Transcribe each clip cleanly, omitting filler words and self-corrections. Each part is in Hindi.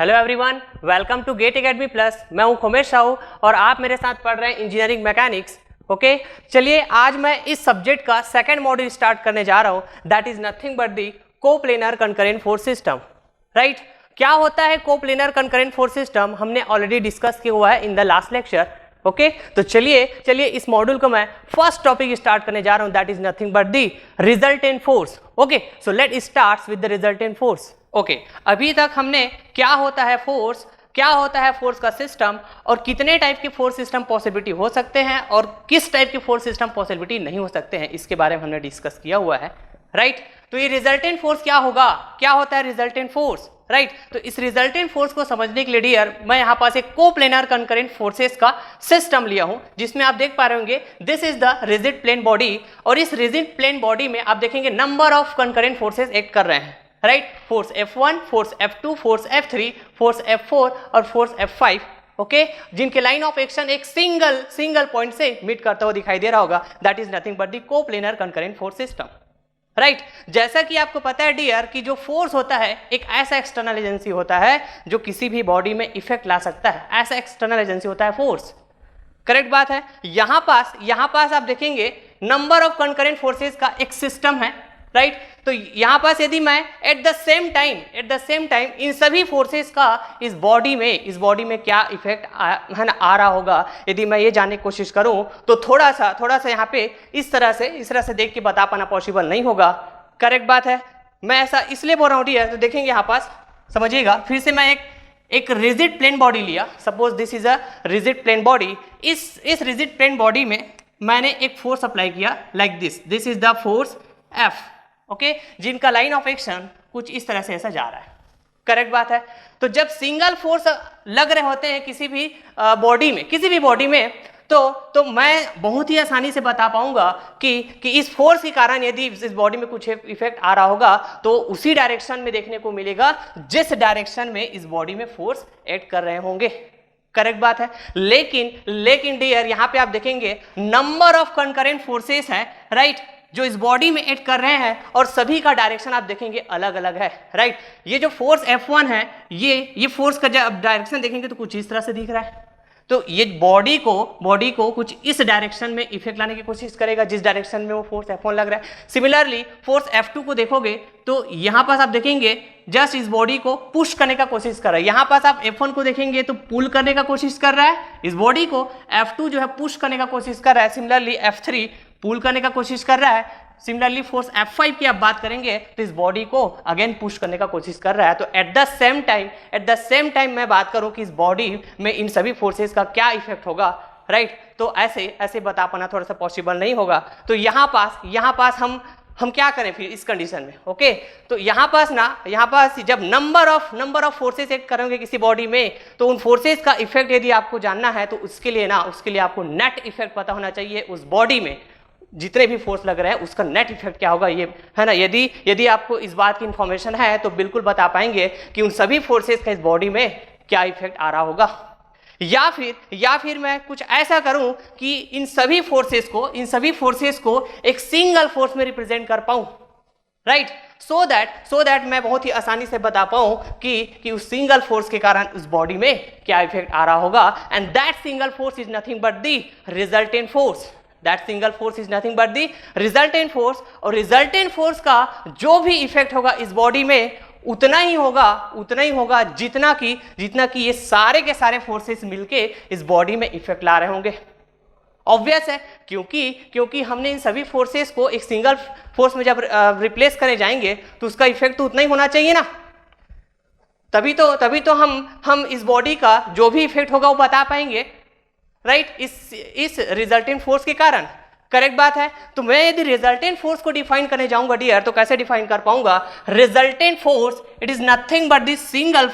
Hello everyone, welcome to GATE academy plus. मैं हूं खोमेश साहू और आप मेरे साथ पढ़ रहे हैं इंजीनियरिंग मैकेनिक्स। ओके, चलिए आज मैं इस सब्जेक्ट का सेकंड मॉड्यूल स्टार्ट करने जा रहा हूं, that is nothing but the coplanar concurrent force system. Right, क्या होता है कोप्लेनर कंकरेंट फोर्स सिस्टम, हमने ऑलरेडी डिस्कस किया हुआ है in the last lecture. Okay, तो चलिए इस मॉड्यूल को मैं फर्स्ट टॉपिक स्टार्ट करने जा रहा हूं, that is nothing but the resultant force. Okay, so let start with the resultant force. Okay, अभी तक हमने क्या होता है फोर्स, क्या होता है फोर्स का सिस्टम और कितने टाइप के फोर्स सिस्टम पॉसिबिलिटी हो सकते हैं और किस टाइप के फोर्स सिस्टम पॉसिबिलिटी नहीं हो सकते हैं, इसके बारे में हमने डिस्कस किया हुआ है। राइट, तो ये रिजल्टेंट फोर्स क्या होगा, क्या होता है रिजल्टेंट फोर्स। राइट, तो इस रिजल्टेंट फोर्स को समझने के लिए डियर मैं यहाँ पास एक कोप्लेनर कंकरेंट फोर्सेस का सिस्टम लिया हूं, जिसमें आप देख पा रहे होंगे this is the rigid plane body, और इस रिजिड प्लेन बॉडी में आप देखेंगे number of concurrent forces act कर रहे हैं। Right, force F1, force F2, force F3, force F4 और फोर्स F5। ओके, जिनके लाइन ऑफ एक्शन एक सिंगल पॉइंट से मीट करता हुआ दिखाई दे रहा होगा, that is nothing but the coplanar concurrent force system. Right, जैसा कि आपको पता है डियर कि जो फोर्स होता है एक ऐसा एक्सटर्नल एजेंसी होता है जो किसी भी बॉडी में इफेक्ट ला सकता है, ऐसा एक्सटर्नल एजेंसी होता है फोर्स। करेक्ट बात है। यहां पास आप देखेंगे नंबर ऑफ कंकरेंट फोर्सेस का एक सिस्टम है। राइट, तो यहां पास यदि मैं at the same time in सभी फोर्सेस का इस बॉडी में क्या इफेक्ट है ना आ रहा होगा, यदि मैं ये जानने की कोशिश करूं तो थोड़ा सा यहाँ पे इस तरह से देख के बता पाना पॉसिबल नहीं होगा। करेक्ट बात है। मैं ऐसा इसलिए बोल रहा हूं डियर, तो देखेंगे यहाँ पास समझिएगा, फिर से मैं एक रिजिड प्लेन बॉडी लिया, suppose this is a rigid plane body. इस रिजिड प्लेन बॉडी में मैंने एक फोर्स अप्लाई किया like this is the force F। Okay, जिनका लाइन ऑफ एक्शन कुछ इस तरह से ऐसा जा रहा है। करेक्ट बात है। तो जब सिंगल फोर्स लग रहे होते हैं किसी भी बॉडी में तो मैं बहुत ही आसानी से बता पाऊंगा कि इस फोर्स के कारण यदि इस बॉडी में कुछ इफेक्ट आ रहा होगा तो उसी डायरेक्शन में देखने को मिलेगा जिस डायरेक्शन में इस बॉडी में फोर्स ऐड कर रहे होंगे। करेक्ट बात है। लेकिन डियर यहाँ पे आप देखेंगे नंबर ऑफ कंकरेंट फोर्सेस है, राइट, जो इस बॉडी में ऐड कर रहे हैं और सभी का डायरेक्शन आप देखेंगे अलग अलग है। राइट, ये जो फोर्स F1 है ये फोर्स का जब डायरेक्शन देखेंगे तो कुछ इस तरह से दिख रहा है। तो ये बॉडी को कुछ इस डायरेक्शन में इफेक्ट लाने की कोशिश करेगा जिस डायरेक्शन में वो फोर्स F1 लग रहा है। सिमिलरली फोर्स F2 को देखोगे तो यहाँ पास आप देखेंगे जस्ट इस बॉडी को पुश करने का कोशिश कर रहा है। यहाँ पास आप F1 को देखेंगे तो पुल करने का कोशिश कर रहा है इस बॉडी को, F2 जो है पुश करने का कोशिश कर रहा है, सिमिलरली F3 पुल करने का कोशिश कर रहा है, सिमिलरली फोर्स F5 की आप बात करेंगे तो इस बॉडी को अगेन पुश करने का कोशिश कर रहा है। तो एट द सेम टाइम मैं बात करूं कि इस बॉडी में इन सभी फोर्सेस का क्या इफेक्ट होगा। राइट, तो ऐसे बता पाना थोड़ा सा पॉसिबल नहीं होगा। तो यहाँ पास हम क्या करें फिर इस कंडीशन में। ओके, तो यहाँ पास जब नंबर ऑफ फोर्सेस ऐड करेंगे किसी बॉडी में तो उन फोर्सेस का इफेक्ट यदि आपको जानना है तो उसके लिए आपको नेट इफेक्ट पता होना चाहिए उस बॉडी में जितने भी फोर्स लग रहे हैं उसका नेट इफेक्ट क्या होगा, ये है ना। यदि आपको इस बात की इंफॉर्मेशन है तो बिल्कुल बता पाएंगे कि उन सभी फोर्सेस का इस बॉडी में क्या इफेक्ट आ रहा होगा। या फिर मैं कुछ ऐसा करूं कि इन सभी फोर्सेस को एक सिंगल फोर्स में रिप्रेजेंट कर पाऊं। राइट, सो दैट मैं बहुत ही आसानी से बता पाऊं कि उस सिंगल फोर्स के कारण उस बॉडी में क्या इफेक्ट आ रहा होगा। And that single force is nothing but the resultant force. That single force is nothing but the resultant force, और resultant force का जो भी इफेक्ट होगा इस बॉडी में उतना ही होगा जितना कि ये सारे के सारे फोर्सेस मिलके इस बॉडी में इफेक्ट ला रहे होंगे। ऑब्वियस है, क्योंकि हमने इन सभी फोर्सेस को एक सिंगल फोर्स में जब रिप्लेस करे जाएंगे तो उसका इफेक्ट तो उतना ही होना चाहिए ना। तभी तो हम इस बॉडी का जो भी इफेक्ट होगा वो बता पाएंगे। राइट, इस रिजल्टेंट फोर्स के कारण। करेक्ट बात है। तो मैं यदि रिजल्टेंट फोर्स को डिफाइन करने जाऊंगा डियर तो कैसे डिफाइन कर पाऊंगा। Resultant force it is nothing but the single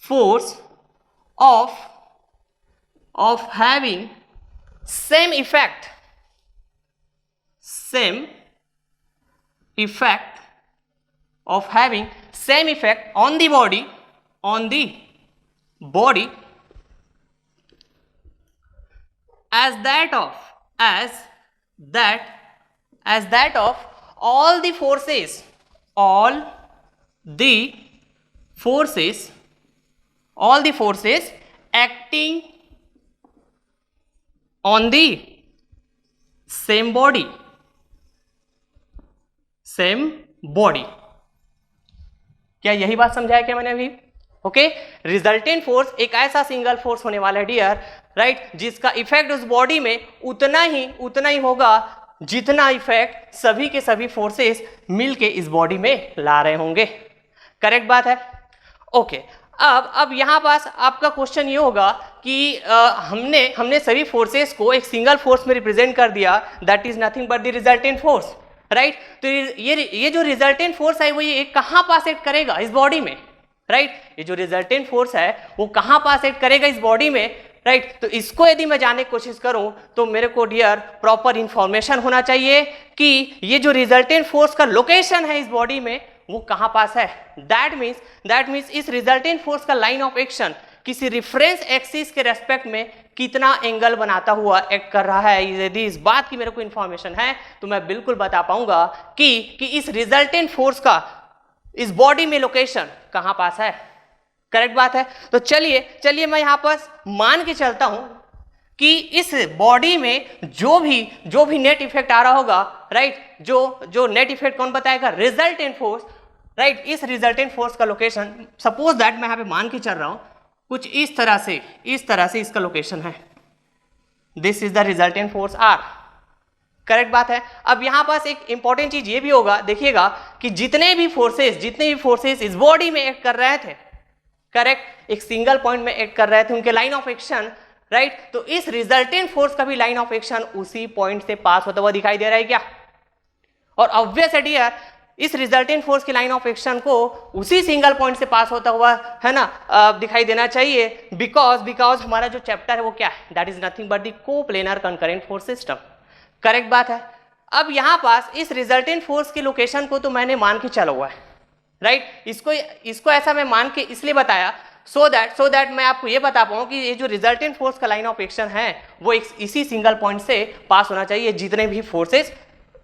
force of having same effect on the body as that of all the forces the forces, all the forces acting on the same body, क्या यही बात समझाया क्या मैंने अभी? ओके, रिजल्टेंट फोर्स एक ऐसा सिंगल फोर्स होने वाला है डियर, राइट, जिसका इफेक्ट उस बॉडी में उतना ही होगा जितना इफेक्ट सभी के सभी फोर्सेस मिलके इस बॉडी में ला रहे होंगे। करेक्ट बात है? ओके, अब यहाँ पास आपका क्वेश्चन ये होगा कि हमने सभी फोर्सेस को एक सिंगल फोर्स में रिप्रेजेंट कर दिया, that is nothing but the resultant force, right. तो ये जो रिजल्टेंट फोर्स है वो ये कहाँ पास एक्ट करेगा? इस बॉडी में, राइट। ये जो रिजल्टेंट फोर्स है वो कहाँ पास एक्ट करेगा? इस बॉडी में, राइट। तो इसको यदि मैं जानने की कोशिश करूं तो मेरे को डियर प्रॉपर इंफॉर्मेशन होना चाहिए कि ये जो रिजल्टेंट फोर्स का लोकेशन है इस बॉडी में वो कहां पास है। दैट मीन्स इस रिजल्टेंट फोर्स का लाइन ऑफ एक्शन किसी रिफरेंस एक्सिस के रेस्पेक्ट में कितना एंगल बनाता हुआ एक्ट कर रहा है। यदि इस बात की मेरे को इंफॉर्मेशन है तो मैं बिल्कुल बता पाऊंगा कि इस रिजल्टेंट फोर्स का इस बॉडी में लोकेशन कहां पास है। करेक्ट बात है? तो चलिए मैं यहां पर मान के चलता हूं कि इस बॉडी में जो भी नेट इफेक्ट आ रहा होगा, राइट, जो नेट इफेक्ट कौन बताएगा? Resultant force, right. इस रिजल्टेंट फोर्स का लोकेशन सपोज दैट मैं यहां पे मान के चल रहा हूं कुछ इस तरह से इसका लोकेशन है, this is the resultant force R. Correct बात है? अब यहां पास एक इंपॉर्टेंट चीज ये भी होगा, देखिएगा कि जितने भी फोर्सेस इस बॉडी में एक्ट कर रहे थे, करेक्ट, एक सिंगल पॉइंट में एक्ट कर रहे थे, उनके लाइन ऑफ एक्शन, राइट, तो इस रिजल्टेंट फोर्स का भी लाइन ऑफ एक्शन उसी पॉइंट से पास होता हुआ दिखाई दे रहा है क्या? और ऑब्वियस है डियर, इस रिजल्टेंट फोर्स की लाइन ऑफ एक्शन को उसी सिंगल पॉइंट से पास होता हुआ, है ना, दिखाई देना चाहिए, बिकॉज हमारा जो चैप्टर है वो क्या है? That is nothing but the coplanar concurrent force system. Correct बात है? अब यहां पास इस रिजल्टेंट फोर्स की लोकेशन को तो मैंने मान के चला हुआ है, राइट। इसको ऐसा मैं मान के इसलिए बताया सो दैट मैं आपको ये बता पाऊं कि ये जो रिजल्टेंट फोर्स का लाइन ऑफ एक्शन है वो इसी सिंगल पॉइंट से पास होना चाहिए, जितने भी फोर्सेस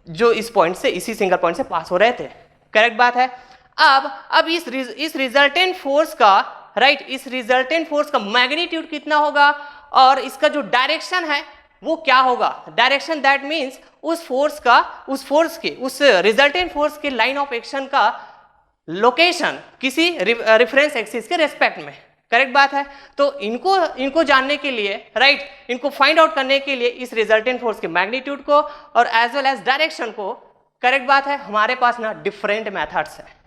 जो इस पॉइंट से, इसी सिंगल पॉइंट से पास हो रहे थे। करेक्ट बात है? अब इस रिजल्टेंट फोर्स का, राइट, इस रिजल्टेंट फोर्स का मैग्नीट्यूड कितना होगा और इसका जो डायरेक्शन है वो क्या होगा? डायरेक्शन दैट मीन्स उस रिजल्टेंट फोर्स के लाइन ऑफ एक्शन का लोकेशन किसी रेफरेंस एक्सिस के रेस्पेक्ट में। करेक्ट बात है? तो इनको जानने के लिए, राइट, इनको फाइंड आउट करने के लिए इस रिजल्टेंट फोर्स के मैग्नीट्यूड को और एज वेल एज डायरेक्शन को, करेक्ट बात है, हमारे पास ना डिफरेंट मेथड्स है।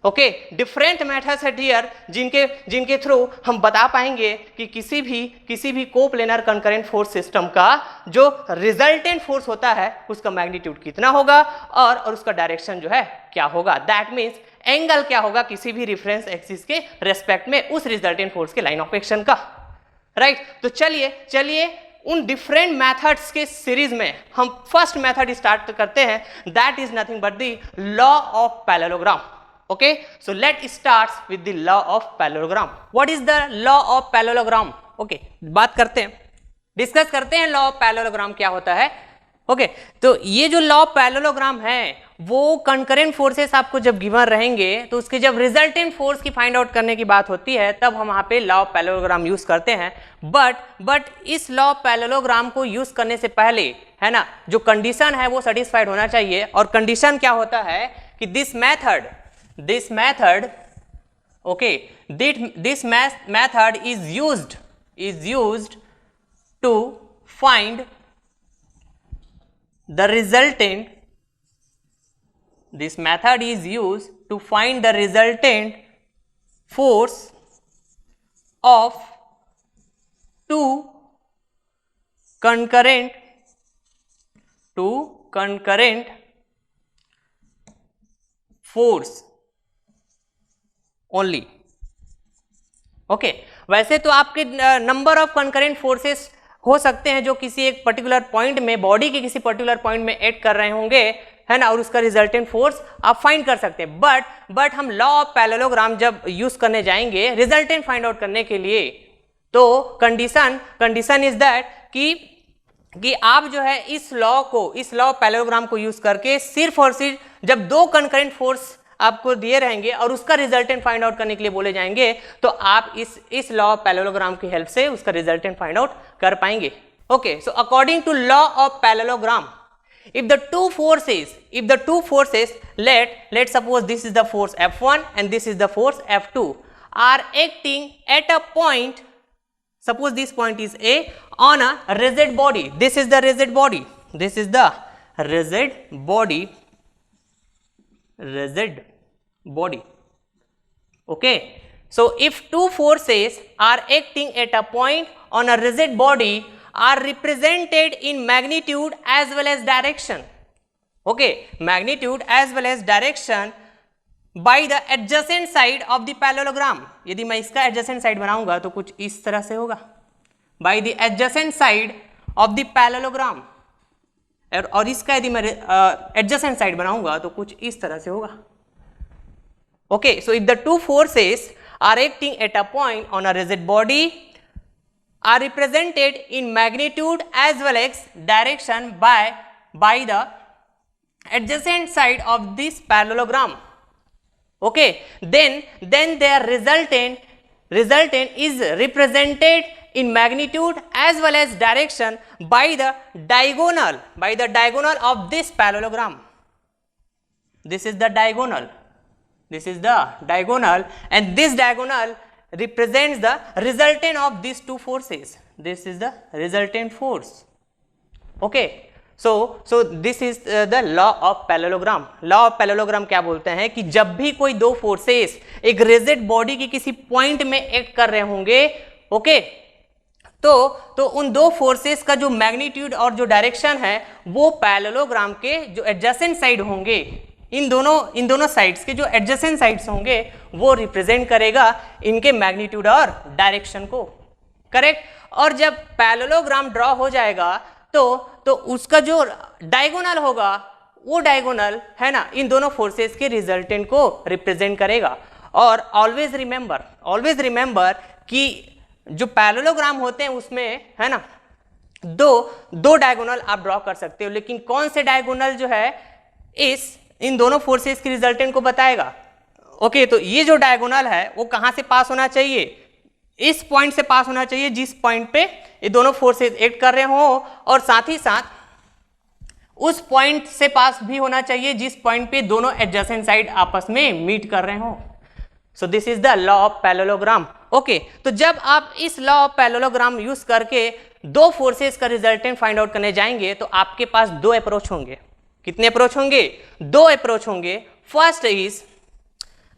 ओके, डिफरेंट मेथड्स है डियर, जिनके थ्रू हम बता पाएंगे कि किसी भी कोप्लेनर कंकरेंट फोर्स सिस्टम का जो रिजल्टेंट फोर्स होता है उसका मैग्नीट्यूड कितना होगा और उसका डायरेक्शन जो है क्या होगा। दैट मीन्स एंगल क्या होगा किसी भी रेफरेंस एक्सिस के रेस्पेक्ट में उस रिजल्टेंट फोर्स के लाइन ऑफ एक्शन का, राइट। तो चलिए उन डिफरेंट मेथड्स के सीरीज में हम फर्स्ट मेथड स्टार्ट करते हैं, that is nothing but the law of parallelogram. Okay, so let's start with the law of parallelogram. What is the law of parallelogram? Okay, discuss करते हैं लॉ ऑफ पैरेललोग्राम क्या होता है। ओके, तो ये जो लॉ ऑफ पैरेललोग्राम है वो कंकरेंट फोर्सेस आपको जब गिवन रहेंगे तो उसके जब रिजल्टेंट फोर्स की फाइंड आउट करने की बात होती है तब हम वहाँ पे लॉ ऑफ पैरेललोग्राम यूज करते हैं। बट इस लॉ ऑफ पैरेललोग्राम को यूज करने से पहले, है ना, जो कंडीशन है वो सेटिस्फाइड होना चाहिए। और कंडीशन क्या होता है कि this method is used to find the resultant. This method is used to find the resultant force of two concurrent force only. Okay, वैसे तो आपके नंबर ऑफ कंकरेंट फोर्सेस हो सकते हैं जो किसी एक पर्टिकुलर पॉइंट में, बॉडी के किसी पर्टिकुलर पॉइंट में एक्ट कर रहे होंगे, है ना, और उसका रिजल्टेंट फोर्स आप फाइंड कर सकते हैं। बट हम लॉ ऑफ पैरेललोग्राम जब यूज करने जाएंगे रिजल्टेंट फाइंड आउट करने के लिए, तो कंडीशन इज दैट कि आप जो है इस लॉ ऑफ पैरेललोग्राम को यूज करके सिर्फ और सिर्फ जब दो कंकरेंट फोर्स आपको दिए रहेंगे और उसका रिजल्टेंट फाइंड आउट करने के लिए बोले जाएंगे, तो आप इस लॉ ऑफ पैरेललोग्राम की हेल्प से उसका रिजल्टेंट फाइंड आउट कर पाएंगे। Okay, so according to law of parallelogram, if the two forces, let's suppose this is the force F1 and this is the force F2, are acting at a point, suppose this point is A, on a rigid body. This is the rigid body, this is the rigid body. Okay, so if two forces are acting at a point on a rigid body are represented in magnitude as well as direction. Okay, magnitude as well as direction by the adjacent side of the parallelogram. यदि मैं इसका adjacent side बनाऊंगा तो कुछ इस तरह से होगा, by the adjacent side of the parallelogram, और इसका यदि मैं adjacent side बनाऊंगा तो कुछ इस तरह से होगा. Okay, so if the two forces are acting at a point on a rigid body are represented in magnitude as well as direction by the adjacent side of this parallelogram. Okay, then their resultant is represented in magnitude as well as direction by the diagonal of this parallelogram. This is the diagonal, and this diagonal represents the resultant of these two forces. This is the resultant force. Okay, so this is the law of parallelogram. Law of parallelogram क्या बोलते हैं कि जब भी कोई दो फोर्सेस एक रिजिड बॉडी की किसी पॉइंट में एक्ट कर रहे होंगे, ओके, तो उन दो फोर्सेस का जो मैग्नीट्यूड और जो डायरेक्शन है वो पैरेललोग्राम के जो एडजेसेंट साइड होंगे, इन दोनों साइड्स के जो एडजेसेंट साइड्स होंगे वो रिप्रेजेंट करेगा इनके मैग्नीट्यूड और डायरेक्शन को, करेक्ट। और जब पैरेललोग्राम ड्रॉ हो जाएगा तो उसका जो डायगोनल होगा वो डायगोनल है ना इन दोनों फोर्सेस के रिजल्टेंट को रिप्रेजेंट करेगा। और ऑलवेज रिमेंबर कि जो पैरेललोग्राम होते हैं उसमें है ना दो डायगोनल आप ड्रॉ कर सकते हो, लेकिन कौन से डायगोनल जो है इन दोनों फोर्सेस की रिजल्टेंट को बताएगा। ओके, तो ये जो डायगोनल है वो कहां से पास होना चाहिए, इस पॉइंट से पास होना चाहिए जिस पॉइंट पे ये दोनों फोर्सेस एक्ट कर रहे हो, और साथ ही साथ उस पॉइंट से पास भी होना चाहिए जिस पॉइंट पे दोनों एडजेसेंट साइड आपस में मीट कर रहे हो। सो this is the law of parallelogram. Okay, तो जब आप इस लॉ ऑफ पैरेललोग्राम यूज करके दो फोर्सेस का रिजल्टेंट फाइंड आउट करने जाएंगे तो आपके पास दो अप्रोच होंगे। कितने अप्रोच होंगे? दो अप्रोच होंगे। First is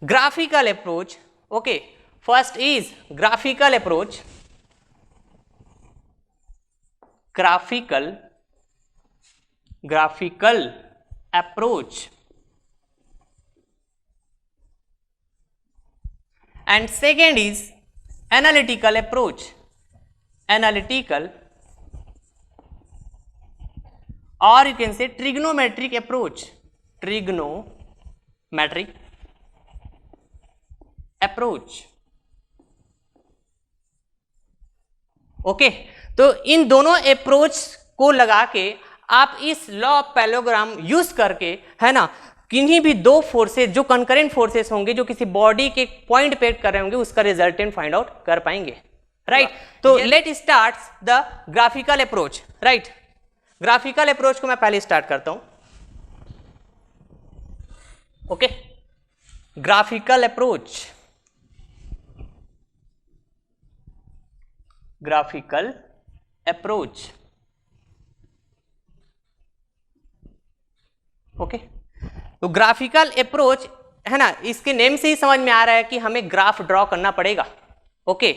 graphical approach. Okay, first is graphical approach, graphical approach, and second is analytical approach, analytical, or you can say trigonometric approach, trigonometric approach। Okay, तो इन दोनों अप्रोच को लगा के आप इस लॉ ऑफ पैरेललोग्राम यूज करके है ना किन्हीं भी दो फोर्सेस जो कंकरेंट फोर्सेस होंगे जो किसी बॉडी के पॉइंट पे कर रहे होंगे उसका रिजल्टेंट फाइंड आउट कर पाएंगे, राइट। तो let start the graphical approach, right. Graphical approach को मैं पहले स्टार्ट करता हूं। Okay, graphical approach, graphical approach. Okay, तो ग्राफिकल अप्रोच है ना, इसके नेम से ही समझ में आ रहा है कि हमें ग्राफ ड्रॉ करना पड़ेगा। ओके,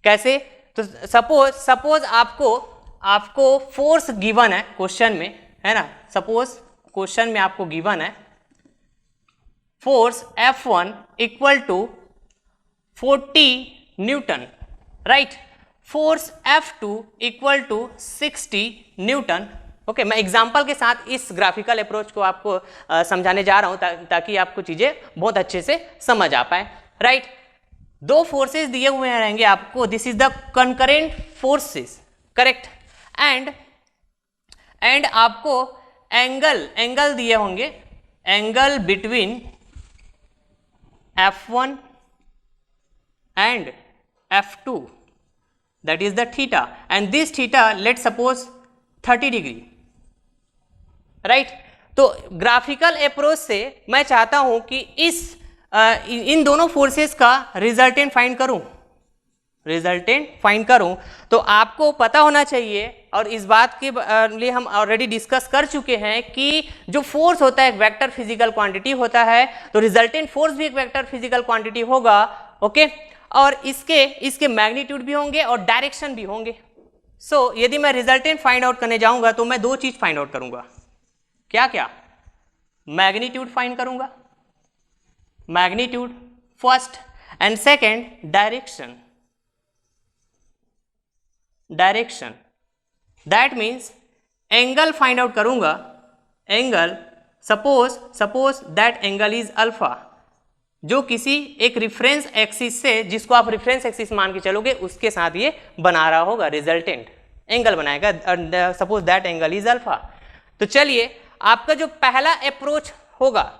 कैसे? तो सपोज आपको फोर्स गिवन है क्वेश्चन में, है ना। सपोज क्वेश्चन में आपको गिवन है force F1 equal to 40 newton, right. Force F2 equal to 60 newton. Okay, मैं एग्जाम्पल के साथ इस ग्राफिकल अप्रोच को आपको समझाने जा रहा हूं ताकि आपको चीजें बहुत अच्छे से समझ आ पाए, राइट। दो फोर्सेस दिए हुए रहेंगे आपको, this is the concurrent forces, correct. And आपको एंगल दिए होंगे, angle between F1 and F2, that is the theta, and this theta let's suppose 30 degree, right. तो ग्राफिकल अप्रोच से मैं चाहता हूं कि इन दोनों फोर्सेस का रिजल्टेंट फाइंड करूं, तो आपको पता होना चाहिए, और इस बात के लिए हम ऑलरेडी डिस्कस कर चुके हैं कि जो फोर्स होता है एक वेक्टर फिजिकल क्वांटिटी होता है, तो रिजल्टेंट फोर्स भी एक वेक्टर फिजिकल क्वांटिटी होगा, ओके। और इसके मैग्नीट्यूड भी होंगे और डायरेक्शन भी होंगे। सो यदि मैं रिजल्टेंट फाइंड आउट करने जाऊंगा तो मैं दो चीज फाइंड आउट करूंगा, क्या क्या? मैग्नीट्यूड फाइंड करूंगा, magnitude first, and second direction. That means angle find out करूंगा, angle suppose that angle is alpha, जो किसी एक रिफरेंस एक्सिस से, जिसको आप रिफरेंस एक्सिस मान के चलोगे, उसके साथ ये बना रहा होगा, रिजल्टेंट एंगल बनाएगा, suppose that angle is alpha. तो चलिए आपका जो पहला अप्रोच होगा,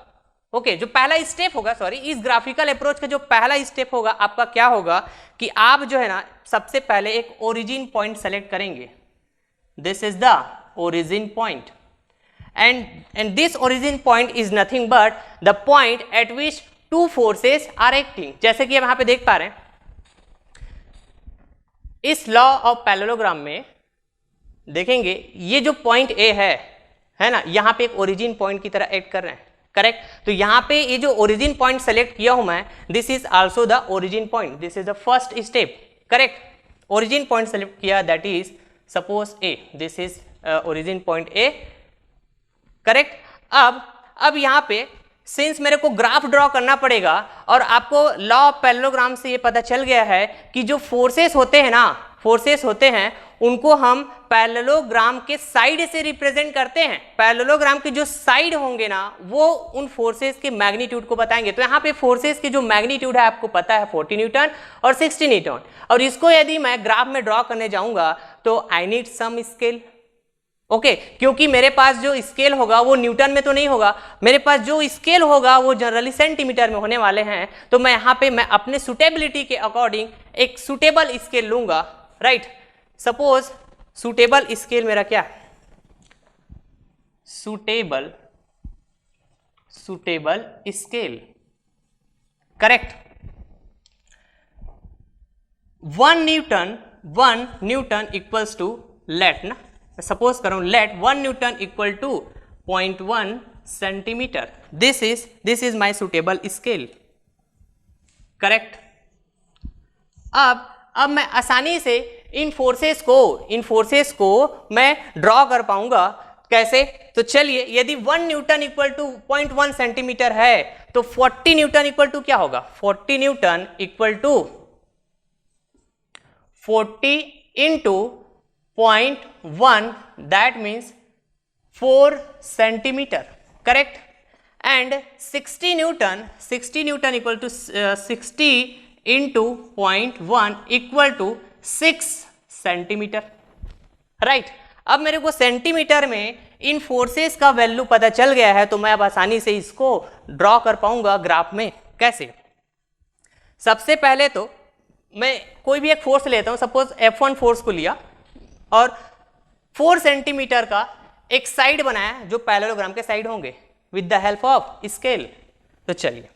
ओके, जो पहला स्टेप होगा, सॉरी, इस ग्राफिकल अप्रोच का जो पहला स्टेप होगा आपका क्या होगा कि आप जो है ना सबसे पहले एक ओरिजिन पॉइंट सेलेक्ट करेंगे। This is the origin point, and this origin point is nothing but the point at which two forces are acting. जैसे कि आप यहां पे देख पा रहे हैं, इस लॉ ऑफ पैरेललोग्राम में देखेंगे ये जो पॉइंट ए है ना, यहां पे एक ओरिजिन पॉइंट की तरह एक्ट कर रहे हैं, करेक्ट। तो यहां पे ये जो ओरिजिन पॉइंट सेलेक्ट किया हूं मैं, this is also the origin point, this is the first step, correct. Origin point select किया, that is suppose A, this is origin point A, correct. अब यहां पे सिंस मेरे को ग्राफ ड्रॉ करना पड़ेगा, और आपको लॉ ऑफ पैरेललोग्राम से ये पता चल गया है कि जो फोर्सेस होते हैं उनको हम पैरेललोग्राम के साइड से रिप्रेजेंट करते हैं। पैरेललोग्राम के जो साइड होंगे ना, वो उन फोर्सेस के मैग्नीट्यूड को बताएंगे। तो यहाँ पे फोर्सेस के जो मैग्नीट्यूड है आपको पता है 40 न्यूटन और 60 न्यूटन, और इसको यदि मैं ग्राफ में ड्रॉ करने जाऊंगा तो I need some scale, okay, क्योंकि मेरे पास जो स्केल होगा वो न्यूटन में तो नहीं होगा, मेरे पास जो स्केल होगा वो जनरली सेंटीमीटर में होने वाले हैं। तो मैं यहाँ पे मैं अपने सुटेबिलिटी के अकॉर्डिंग एक सुटेबल स्केल लूंगा, राइट। सपोज सुटेबल स्केल मेरा क्या है, suitable scale, correct. 1 newton equals to let ना, सपोज करूं let 1 newton equal to 0.1 centimetre, this is my suitable scale, correct. अब मैं आसानी से इन फोर्सेस को मैं ड्रॉ कर पाऊंगा, कैसे? तो चलिए, यदि 1 न्यूटन इक्वल टू 0.1 सेंटीमीटर है तो 40 न्यूटन इक्वल टू क्या होगा? 40 newton equal to 40 into 0.1, that means 4 centimeter, correct? And 60 Newton equal to 60 into 0.1 equal to 6 centimeter, right? अब मेरे को सेंटीमीटर में इन फोर्सेस का वैल्यू पता चल गया है, तो मैं अब आसानी से इसको ड्रॉ कर पाऊंगा ग्राफ में। कैसे? सबसे पहले तो मैं कोई भी एक फोर्स लेता हूं, सपोज F1 फोर्स को लिया और 4 सेंटीमीटर का एक साइड बनाया जो पैरेललोग्राम के साइड होंगे with the help of scale. तो चलिए,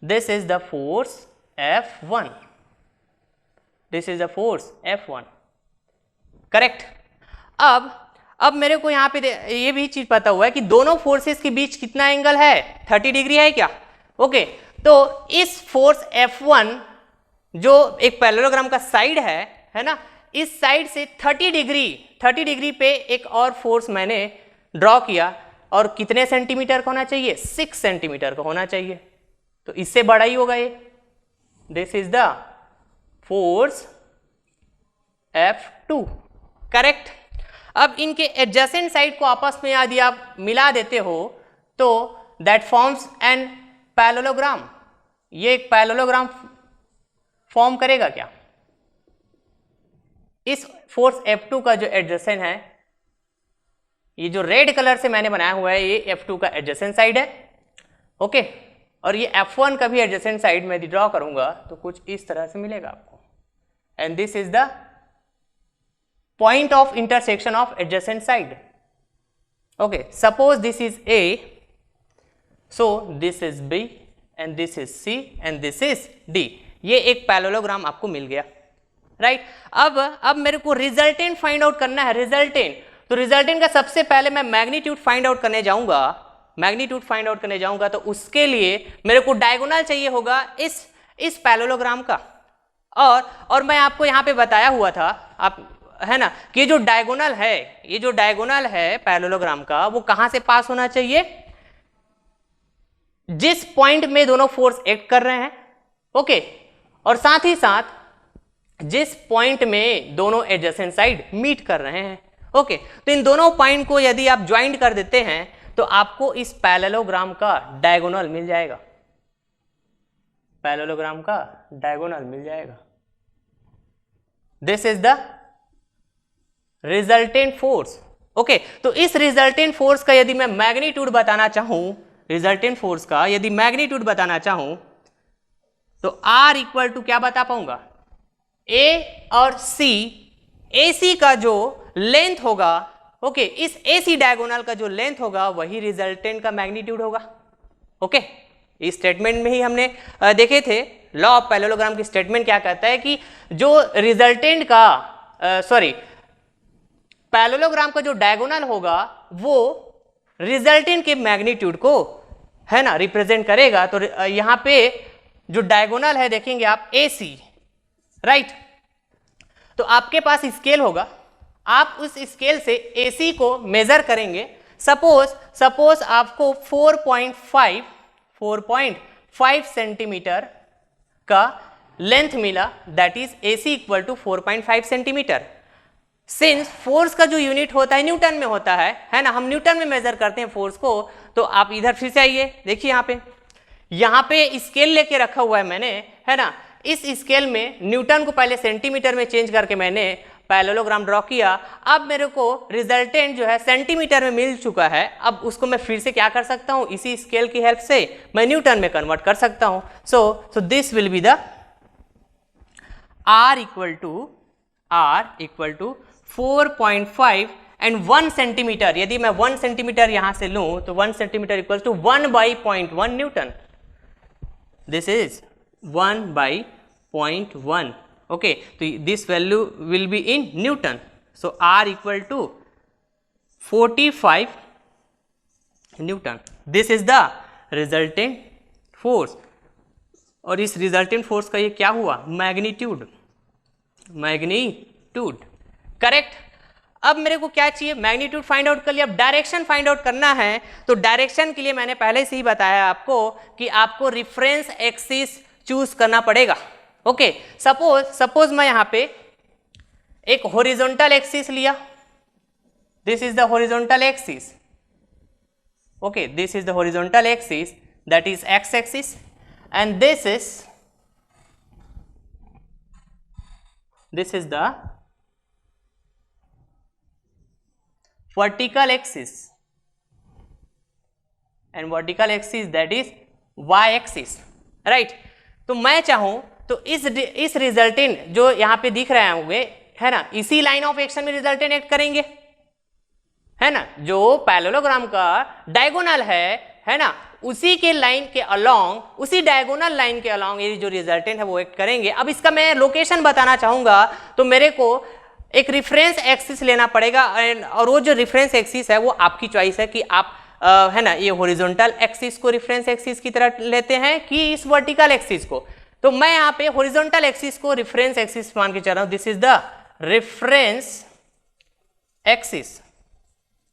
this is the force F1, this is the force F1, correct. अब मेरे को यहाँ पे ये भी चीज पता हुआ है कि दोनों फोर्सेस के बीच कितना एंगल है, 30 डिग्री है क्या? ओके, तो इस फोर्स F1 जो एक पैरेललोग्राम का साइड है ना, इस साइड से 30 डिग्री पे एक और फोर्स मैंने ड्रॉ किया, और कितने सेंटीमीटर का होना चाहिए? 6 सेंटीमीटर का होना चाहिए। तो इससे बड़ा ही होगा ये। This is the force F2, correct. अब इनके एडजेसेंट साइड को आपस में यदि आप मिला देते हो तो दैट फॉर्म्स एन पैरेललोग्राम। ये एक पैरेललोग्राम फॉर्म करेगा क्या? इस फोर्स F2 का जो एडजेसेंट है, ये जो रेड कलर से मैंने बनाया हुआ है, ये F2 का एडजेसेंट साइड है, ओके। और ये F1 का भी एडजेसेंट साइड में यदि ड्रॉ करूंगा तो कुछ इस तरह से मिलेगा आपको, and this is the point of intersection of adjacent side. Okay, suppose this is A, so this is B and this is C and this is D. ये एक पैरेललोग्राम आपको मिल गया, राइट. अब मेरे को रिजल्टेंट फाइंड आउट करना है. रिजल्टेंट, तो रिजल्टेंट का सबसे पहले मैं मैग्नीट्यूड फाइंड आउट करने जाऊंगा. मैग्नीट्यूड फाइंड आउट करने जाऊंगा तो उसके लिए मेरे को डायगोनल चाहिए होगा इस पैरेललोग्राम का. और मैं आपको यहाँ पे बताया हुआ था, आप है ना, कि ये जो डायगोनल है पैरेललोग्राम का, वो कहां से पास होना चाहिए? जिस पॉइंट में दोनों फोर्स एक्ट कर रहे हैं. ओके, और साथ ही साथ जिस पॉइंट में दोनों एडजेसेंट साइड मीट कर रहे हैं. ओके, तो इन दोनों पॉइंट को यदि आप ज्वाइंट कर देते हैं तो आपको इस पैरेललोग्राम का डायगोनल मिल जाएगा. पैरेललोग्राम का डायगोनल मिल जाएगा. This is the resultant force. Okay, तो इस रिजल्टेंट फोर्स का यदि मैं मैग्नीट्यूड बताना चाहूं, रिजल्टेंट फोर्स का यदि मैग्नीट्यूड बताना चाहूं तो R इक्वल टू क्या बता पाऊंगा? A और C, AC का जो लेंथ होगा, ओके, इस AC डायगोनल का जो लेंथ होगा वही रिजल्टेंट का मैग्नीट्यूड होगा. ओके, इस स्टेटमेंट में ही हमने देखे थे. लॉ ऑफ पैरेललोग्राम की स्टेटमेंट क्या कहता है कि जो रिजल्टेंट का पैरेललोग्राम का जो डायगोनल होगा वो रिजल्टेंट के मैग्नीट्यूड को, है ना, रिप्रेजेंट करेगा. तो यहां पे जो डायगोनल है देखेंगे आप AC, राइट. तो आपके पास स्केल होगा, आप उस स्केल से AC को मेजर करेंगे. सपोज आपको 4.5 सेंटीमीटर का लेंथ मिला, that is AC equal to 4.5 centimetre. Since force का जो यूनिट होता है न्यूटन में होता है ना, हम न्यूटन में मेजर करते हैं फोर्स को. तो आप इधर फिर से आइए, देखिए यहाँ पे स्केल लेके रखा हुआ है मैंने, है ना. इस स्केल में न्यूटन को पहले सेंटीमीटर में चेंज करके मैंने पैरेललोग्राम ड्रॉ किया. अब मेरे को रिजल्टेंट जो है सेंटीमीटर में मिल चुका है. अब उसको मैं फिर से क्या कर सकता हूँ, इसी स्केल की हेल्प से मैं न्यूटन में कन्वर्ट कर सकता हूँ. So this will be the R equal to 4.5 and 1 centimetre. यदि मैं 1 सेंटीमीटर यहां से लूं तो 1 centimetre equal to 1/0.1 newton. This is 1/0.1. Okay, तो this value will be in newton. So R equal to 45 newton. This is the resultant force. और इस रिजल्टेंट फोर्स का ये क्या हुआ? मैग्नीट्यूड. करेक्ट. अब मेरे को क्या चाहिए? मैग्नीट्यूड फाइंड आउट कर लिया. अब डायरेक्शन फाइंड आउट करना है. तो डायरेक्शन के लिए मैंने पहले से ही बताया आपको कि आपको रिफरेंस एक्सिस चूज करना पड़ेगा. ओके, सपोज मैं यहां पे एक हॉरिजॉन्टल एक्सिस लिया. This is the horizontal axis. Okay, this is the horizontal axis, that is x axis, and this is the vertical axis, and vertical axis that is y axis, right. तो मैं चाहूं तो इस रिजल्टेंट जो यहां पे दिख रहे होंगे, है ना, इसी लाइन ऑफ एक्शन में रिजल्टेंट एक्ट करेंगे, है ना. जो पैरेललोग्राम का डायगोनल है ना, उसी के लाइन के अलोंग, उसी डायगोनल लाइन के अलोंग ये जो रिजल्टेंट है वो एक्ट करेंगे. अब इसका मैं लोकेशन बताना चाहूंगा तो मेरे को एक रिफरेंस एक्सिस लेना पड़ेगा. और वो जो रिफरेंस एक्सिस है वो आपकी चॉइस है कि आप है ना, ये हॉरिजॉन्टल एक्सिस को रिफरेंस एक्सिस की तरह लेते हैं कि इस वर्टिकल एक्सिस को. तो मैं यहाँ पे हॉरिजॉन्टल एक्सिस को रिफरेंस एक्सिस मान के चल रहा हूं. This is the reference axis.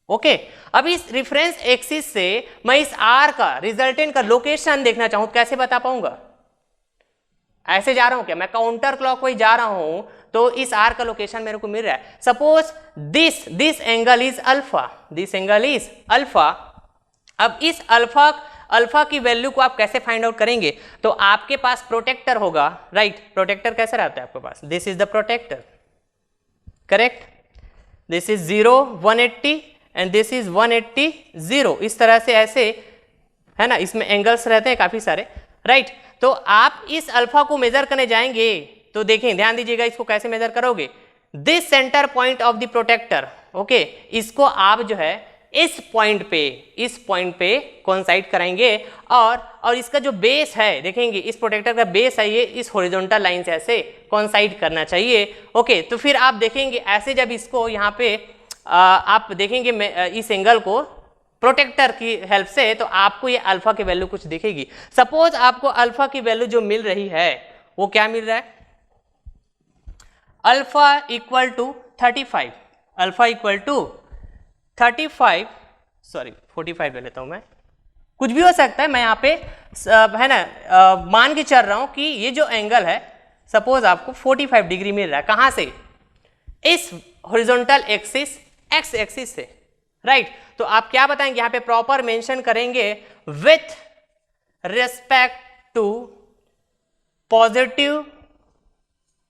Okay, अब इस रिफरेंस एक्सिस से मैं इस R का रिजल्टेंट का लोकेशन देखना चाहूं तो कैसे बता पाऊंगा? ऐसे जा रहा हूं क्या मैं? काउंटर क्लॉकवाइज जा रहा हूं तो इस R का लोकेशन मेरे को मिल रहा है. Suppose this angle is alpha. This angle is alpha. अब इस अल्फा की वैल्यू को आप कैसे फाइंड आउट करेंगे? तो आपके पास प्रोटेक्टर होगा, राइट. प्रोटेक्टर कैसे रहता है आपके पास? This is the protractor, correct. This is 0 180 and this is 180 0. इस तरह से ऐसे है ना, इसमें एंगल्स रहते हैं काफ़ी सारे, राइट। तो आप इस अल्फा को मेजर करने जाएंगे तो देखें, ध्यान दीजिएगा, इसको कैसे मेजर करोगे, this centre point of the protractor, okay, इसको आप जो है इस पॉइंट पे कोइंसाइड कराएंगे और इसका जो बेस है, देखेंगे इस प्रोटेक्टर का बेस है ये इस हॉरिजॉन्टल लाइन से ऐसे कोइंसाइड करना चाहिए, ओके। तो फिर आप देखेंगे ऐसे जब इसको यहाँ पे आप देखेंगे इस एंगल को प्रोटेक्टर की हेल्प से, तो आपको ये अल्फा की वैल्यू कुछ दिखेगी। सपोज आपको अल्फा की वैल्यू जो मिल रही है वो क्या मिल रहा है, alpha equal to 35, alpha equal to 35, sorry 45 ले लेता हूं मैं, कुछ भी हो सकता है, मैं यहाँ पे है ना मान के चल रहा हूं कि ये जो एंगल है सपोज आपको 45 डिग्री मिल रहा है, कहां से, इस हॉरिजॉन्टल एक्सिस एक्स एक्सिस से, राइट। तो आप क्या बताएंगे यहाँ पे, प्रॉपर मेंशन करेंगे with respect to positive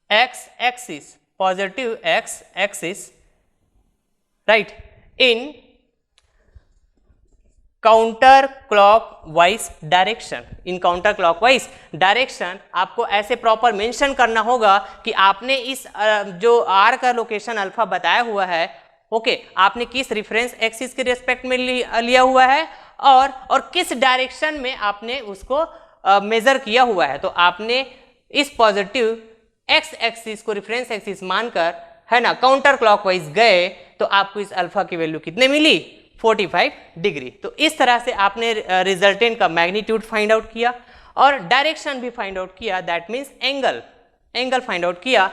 X axis, positive X axis, right, in counter clockwise direction, in counter clockwise direction आपको ऐसे प्रॉपर मेंशन करना होगा कि आपने इस जो आर का लोकेशन अल्फा बताया हुआ है, ओके, आपने किस रिफरेंस एक्सिस के रिस्पेक्ट में लिया हुआ है और किस डायरेक्शन में आपने उसको मेजर किया हुआ है। तो आपने इस पॉजिटिव एक्स एक्सिस को रेफरेंस एक्सिस मानकर, है ना, काउंटर क्लॉकवाइज गए तो आपको इस अल्फा की वैल्यू कितने मिली, 45 डिग्री। तो इस तरह से आपने रिजल्टेंट का मैग्नीट्यूड फाइंड आउट किया और डायरेक्शन भी फाइंड आउट किया, that means angle find out किया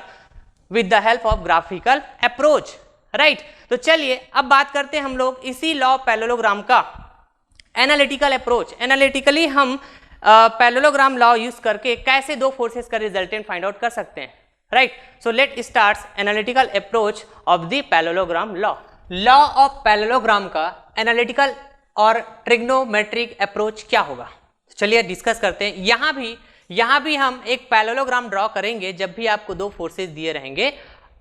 with the help of graphical approach, right. तो चलिए अब बात करते हैं हम लोग इसी लॉ ऑफ पैरेललोग्राम का एनालिटिकल अप्रोच। एनालिटिकली हम पैरेललोग्राम लॉ यूज करके कैसे दो फोर्सेस का रिजल्टेंट फाइंड आउट कर सकते हैं, right. So let start analytical approach of the parallelogram law. Law of parallelogram का एनालिटिकल और ट्रिग्नोमेट्रिक अप्रोच क्या होगा, चलिए डिस्कस करते हैं। यहाँ भी हम एक पैरेललोग्राम ड्रॉ करेंगे जब भी आपको दो फोर्सेस दिए रहेंगे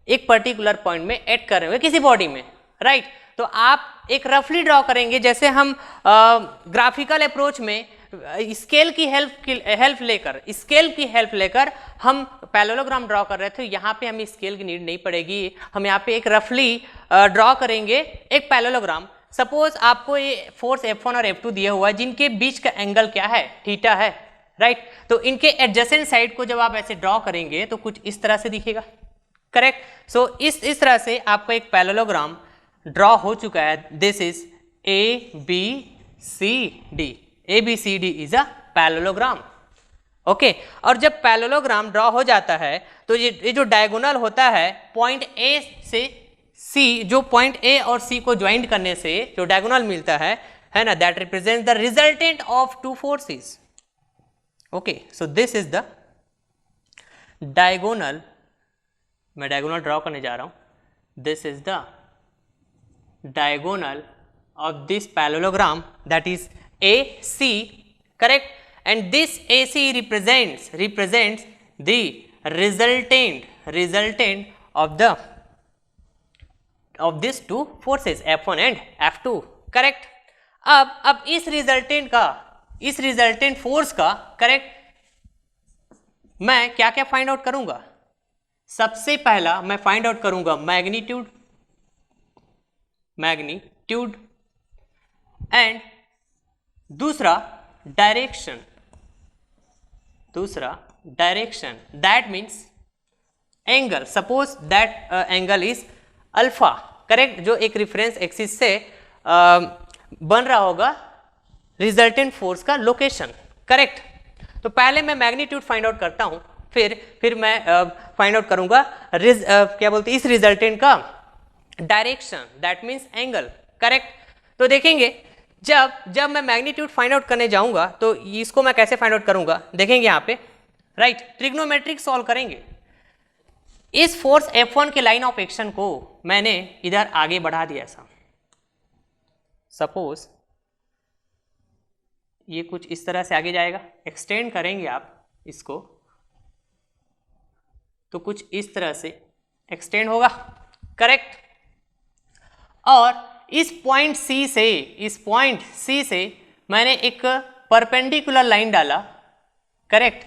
एक पर्टिकुलर पॉइंट में ऐड कर रहे हैं किसी बॉडी में, राइट। तो आप एक रफली ड्रॉ करेंगे, जैसे हम ग्राफिकल अप्रोच में स्केल की हेल्प लेकर हम पैरेललोग्राम ड्रॉ कर रहे थे, यहाँ पे हमें स्केल की नीड नहीं पड़ेगी, हम यहाँ पे एक रफली ड्रॉ करेंगे एक पैरेललोग्राम। सपोज आपको ये फोर्स F1 और F2 दिया हुआ है जिनके बीच का एंगल क्या है, थीटा है, राइट। तो इनके एडजेसेंट साइड को जब आप ऐसे ड्रॉ करेंगे तो कुछ इस तरह से दिखेगा, करेक्ट। सो इस तरह से आपको एक पैरेललोग्राम ड्रॉ हो चुका है। This is ABCD is a parallelogram, okay. और जब पैरेललोग्राम ड्रॉ हो जाता है तो ये जो डायगोनल होता है पॉइंट A से C, जो पॉइंट A और C को ज्वाइंट करने से जो डायगोनल मिलता है ना, that represents the resultant of two forces, okay. So this is the diagonal, मैं डायगोनल ड्रॉ करने जा रहा हूं, this is the diagonal of this parallelogram, that is AC, correct, and this AC represents the resultant of these two forces F1 and F2, correct। अब इस रिजल्टेंट फोर्स का, करेक्ट, मैं क्या क्या फाइंड आउट करूंगा, सबसे पहला मैं फाइंड आउट करूंगा मैग्नीट्यूड एंड दूसरा direction, that means angle. Suppose that angle is alpha, correct, जो एक रेफरेंस एक्सिस से बन रहा होगा रिजल्टेंट फोर्स का लोकेशन, करेक्ट। तो पहले मैं मैग्नीट्यूड फाइंड आउट करता हूं, फिर मैं फाइंड आउट करूंगा क्या बोलते हैं इस रिजल्टेंट का direction, that means angle, correct. तो देखेंगे जब मैं मैग्नीट्यूड फाइंड आउट करने जाऊंगा तो इसको मैं कैसे फाइंड आउट करूंगा, देखेंगे यहाँ पे, राइट, ट्रिग्नोमेट्रिक सॉल्व करेंगे। इस फोर्स F1 के लाइन ऑफ एक्शन को मैंने इधर आगे बढ़ा दिया ऐसा, सपोज ये कुछ इस तरह से आगे जाएगा, एक्सटेंड करेंगे आप इसको तो कुछ इस तरह से एक्सटेंड होगा, करेक्ट। और इस पॉइंट C से मैंने एक परपेंडिकुलर लाइन डाला, करेक्ट,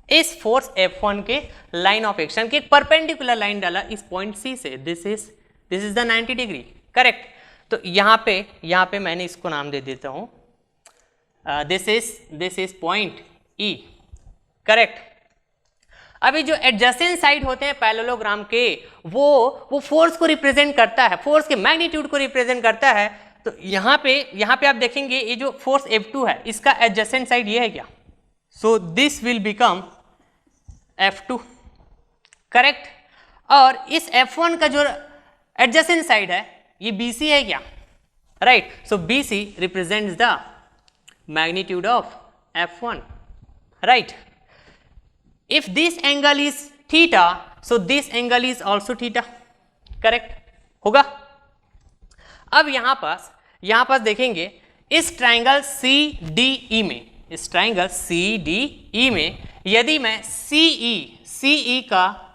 इस फोर्स F1 के लाइन ऑफ एक्शन की एक परपेंडिकुलर लाइन डाला इस पॉइंट C से, this is the 90 degree, correct. तो यहाँ पे मैंने इसको नाम दे देता हूँ, this is point E, correct. अभी जो एडजेसेंट साइड होते हैं पैरेललोग्राम के, वो फोर्स को रिप्रेजेंट करता है, फोर्स के मैग्नीट्यूड को रिप्रेजेंट करता है। तो यहाँ पे आप देखेंगे ये जो फोर्स F2 है इसका एडजेसेंट साइड ये है क्या, सो this will become F2, correct. और इस F1 का जो एडजेसेंट साइड है ये BC है क्या, right, so BC represents the magnitude of F1, right. If this angle is theta, so this angle is also theta, correct होगा। अब यहाँ पास देखेंगे इस ट्राइंगल CDE में, यदि मैं CE का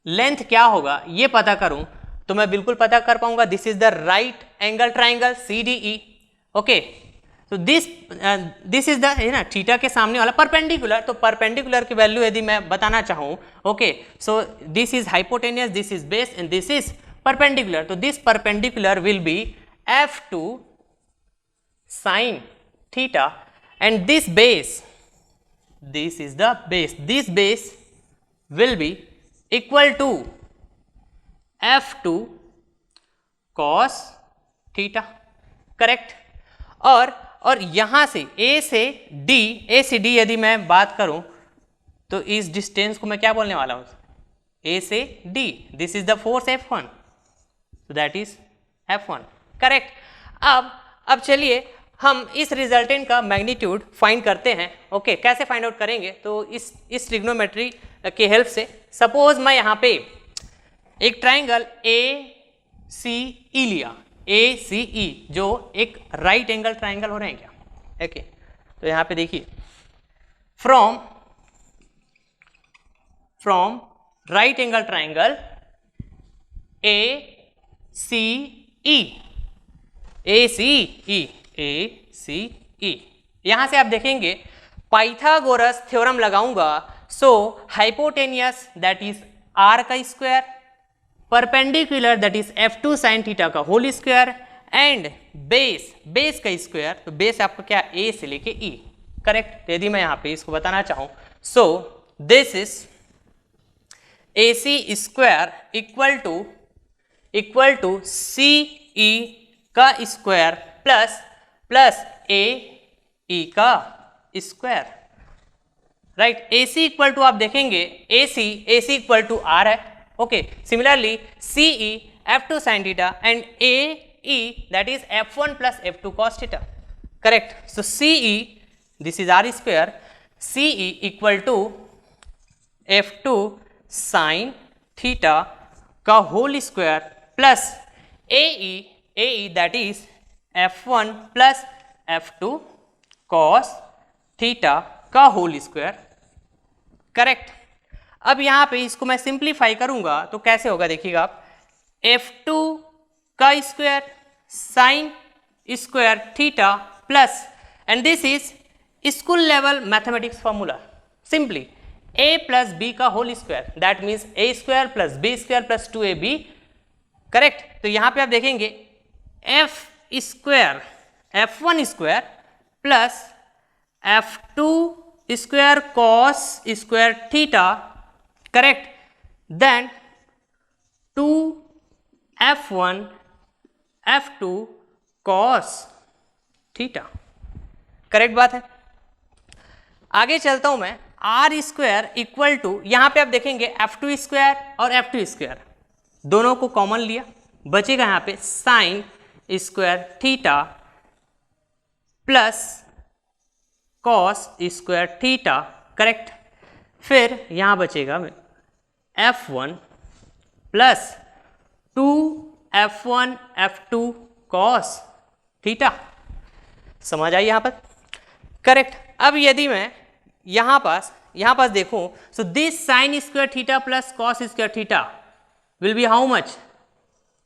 लेंथ क्या होगा ये पता करूं तो मैं बिल्कुल पता कर पाऊंगा, this is the right angle triangle CDE, okay. तो दिस इज द, है ना, थीटा के सामने वाला परपेंडिकुलर, तो परपेंडिकुलर की वैल्यू यदि मैं बताना चाहूँ, okay, so this is hypotenuse, this is base and this is perpendicular, तो this perpendicular will be F2 sin theta and this is the base, this base will be equal to F2 cos theta, correct. और यहां से A से D यदि मैं बात करूं तो इस डिस्टेंस को मैं क्या बोलने वाला हूं, A से D, this is the force F1, so that is F1, correct. अब चलिए हम इस रिजल्टेंट का मैग्नीट्यूड फाइंड करते हैं, ओके। कैसे फाइंड आउट करेंगे, तो इस ट्रिग्नोमेट्री के हेल्प से, सपोज मैं यहाँ पे एक ट्राइंगल ACE लिया, ACE जो एक राइट एंगल ट्राइंगल हो रहे हैं क्या, ओके। तो यहाँ पे देखिए from right angle triangle ACE, यहां से आप देखेंगे पाइथागोरस थ्योरम लगाऊंगा, सो हाइपोटेनियस दैट इज R का square, perpendicular that is F2 sin theta का होल स्क्वायर, एंड बेस का स्क्वायर, तो बेस आपका क्या, A से लेके E, करेक्ट। यदि मैं यहाँ पे इसको बताना चाहूँ, so this is AC square equal to CE का स्क्वायर प्लस AE का square, right. AC equal to आप देखेंगे AC इक्वल टू R है, okay. Similarly CE F2 sin theta and AE that is F1 plus F2 cos theta, correct। so CE, this is R square, CE equal to F2 sin theta का whole square plus AE that is F1 plus F2 cos theta का होल स्क्वायर, करेक्ट। अब यहाँ पे इसको मैं सिंप्लीफाई करूंगा तो कैसे होगा, देखिएगा आप, F2 का square sine square theta plus, and this is school level mathematics formula, simply A plus B का whole square, that means A square plus B square plus 2AB, correct. तो यहाँ पे आप देखेंगे F square F1 square plus F2 square cos square theta, correct, then 2F1 F2 cos theta, correct बात है। आगे चलता हूं मैं, R स्क्वायर इक्वल टू, यहां पे आप देखेंगे F2 स्क्वायर और F2 स्क्वायर दोनों को कॉमन लिया, बचेगा यहां पे sign square theta plus cos square theta, correct. फिर यहां बचेगा F1 plus 2F1 F2 cos theta, समझ आई यहां पर, करेक्ट। अब यदि मैं यहां पास देखूं, so this sine square theta plus cos square theta will be how much,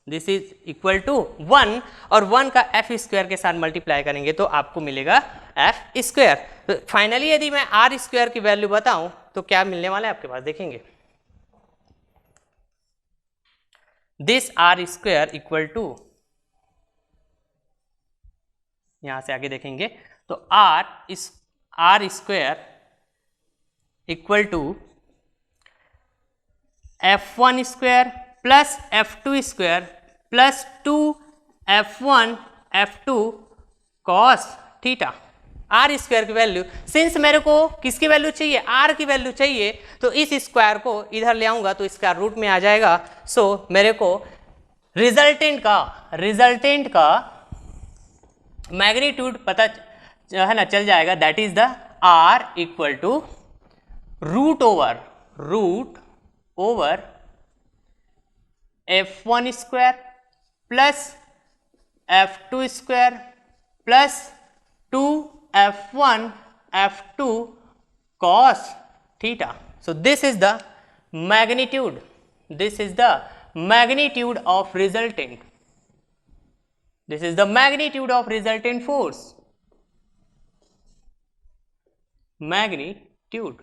this is equal to 1, और 1 का F स्क्वायर के साथ मल्टीप्लाई करेंगे तो आपको मिलेगा एफ स्क्वायर। तो फाइनली यदि मैं आर स्क्वायर की वैल्यू बताऊं तो क्या मिलने वाला है आपके पास, देखेंगे this R square equal to, यहां से आगे देखेंगे तो R square equal to f1 square plus f2 square plus 2f1 f2 cos theta. R square की वैल्यू, सिंस मेरे को किसकी वैल्यू चाहिए, आर की वैल्यू चाहिए, तो इस स्क्वायर को इधर ले आऊंगा तो स्क्वायर रूट में आ जाएगा। सो मेरे को रिजल्टेंट का मैग्नीट्यूड पता है ना चल जाएगा, that is the R equal to root over f1 square plus f2 square plus 2f1 f2 cos theta. So this is the magnitude of resultant. This is the magnitude of resultant force. Magnitude.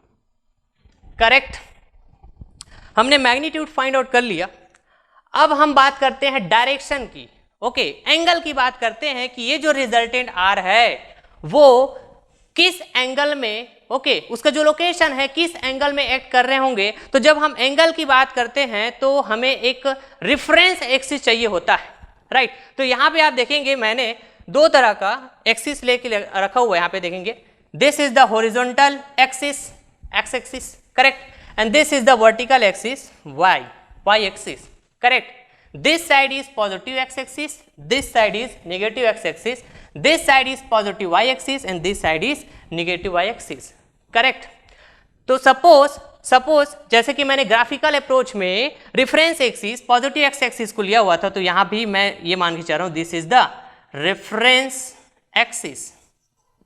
Correct, हमने मैग्नीट्यूड फाइंड आउट कर लिया। अब हम बात करते हैं डायरेक्शन की, ओके, एंगल की बात करते हैं कि ये जो रिजल्टेंट आर है वो किस एंगल में, ओके, उसका जो लोकेशन है किस एंगल में एक्ट कर रहे होंगे। तो जब हम एंगल की बात करते हैं तो हमें एक रिफरेंस एक्सिस चाहिए होता है, राइट। तो यहां पे आप देखेंगे मैंने दो तरह का एक्सिस लेके रखा हुआ है, यहां पे देखेंगे this is the horizontal axis, X axis, correct, and this is the vertical axis y axis, correct. This side is positive x axis, this side is negative x axis, this side is positive y axis and this side is negative y axis, correct. तो सपोज जैसे कि मैंने ग्राफिकल अप्रोच में reference axis positive X axis को लिया हुआ था, तो यहां भी मैं ये मान के चल रहा हूं this is the reference axis,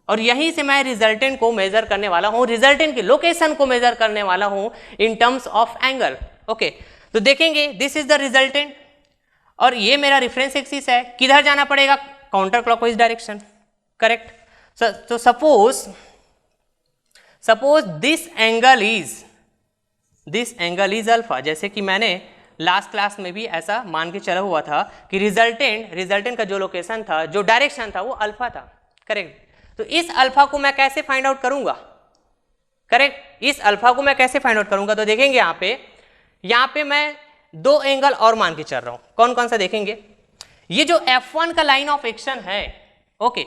और यहीं से मैं रिजल्टेंट को मेजर करने वाला हूं, रिजल्टेंट की लोकेशन को मेजर करने वाला हूं in terms of angle, okay. तो देखेंगे दिस इज द रिजल्टेंट और ये मेरा रेफरेंस एक्सिस है, किधर जाना पड़ेगा, काउंटर क्लॉकवाइज डायरेक्शन, करेक्ट। तो suppose this angle is alpha, जैसे कि मैंने लास्ट क्लास में भी ऐसा मान के चला हुआ था कि रिजल्टेंट का जो लोकेशन था, जो डायरेक्शन था वो अल्फा था, करेक्ट। तो इस अल्फा को मैं कैसे फाइंड आउट करूंगा, करेक्ट, इस अल्फा को मैं कैसे फाइंड आउट करूंगा। तो देखेंगे यहां पे मैं दो एंगल और मान के चल रहा हूं, कौन कौन सा देखेंगे। ये जो f1 का लाइन ऑफ एक्शन है, ओके,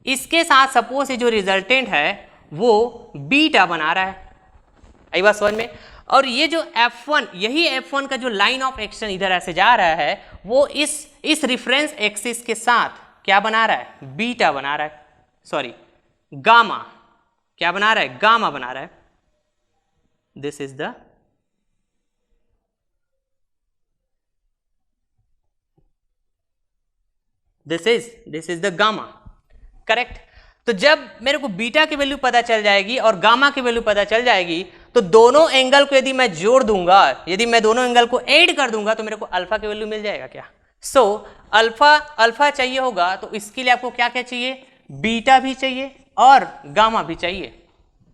इसके साथ सपोज ये जो रिजल्टेंट है वो बीटा बना रहा है, आई बात समझ में। और ये जो f1, यही f1 का जो लाइन ऑफ एक्शन इधर ऐसे जा रहा है वो इस रिफरेंस एक्सिस के साथ क्या बना रहा है, बीटा बना रहा है, सॉरी गामा, क्या बना रहा है, गामा बना रहा है। This is the gamma, correct. तो जब मेरे को बीटा की वैल्यू पता चल जाएगी और गामा की वैल्यू पता चल जाएगी तो दोनों एंगल को यदि मैं जोड़ दूंगा, यदि मैं दोनों एंगल को ऐड कर दूंगा तो मेरे को अल्फा की वैल्यू मिल जाएगा क्या। सो अल्फा चाहिए होगा तो इसके लिए आपको क्या क्या चाहिए, बीटा भी चाहिए और गामा भी चाहिए।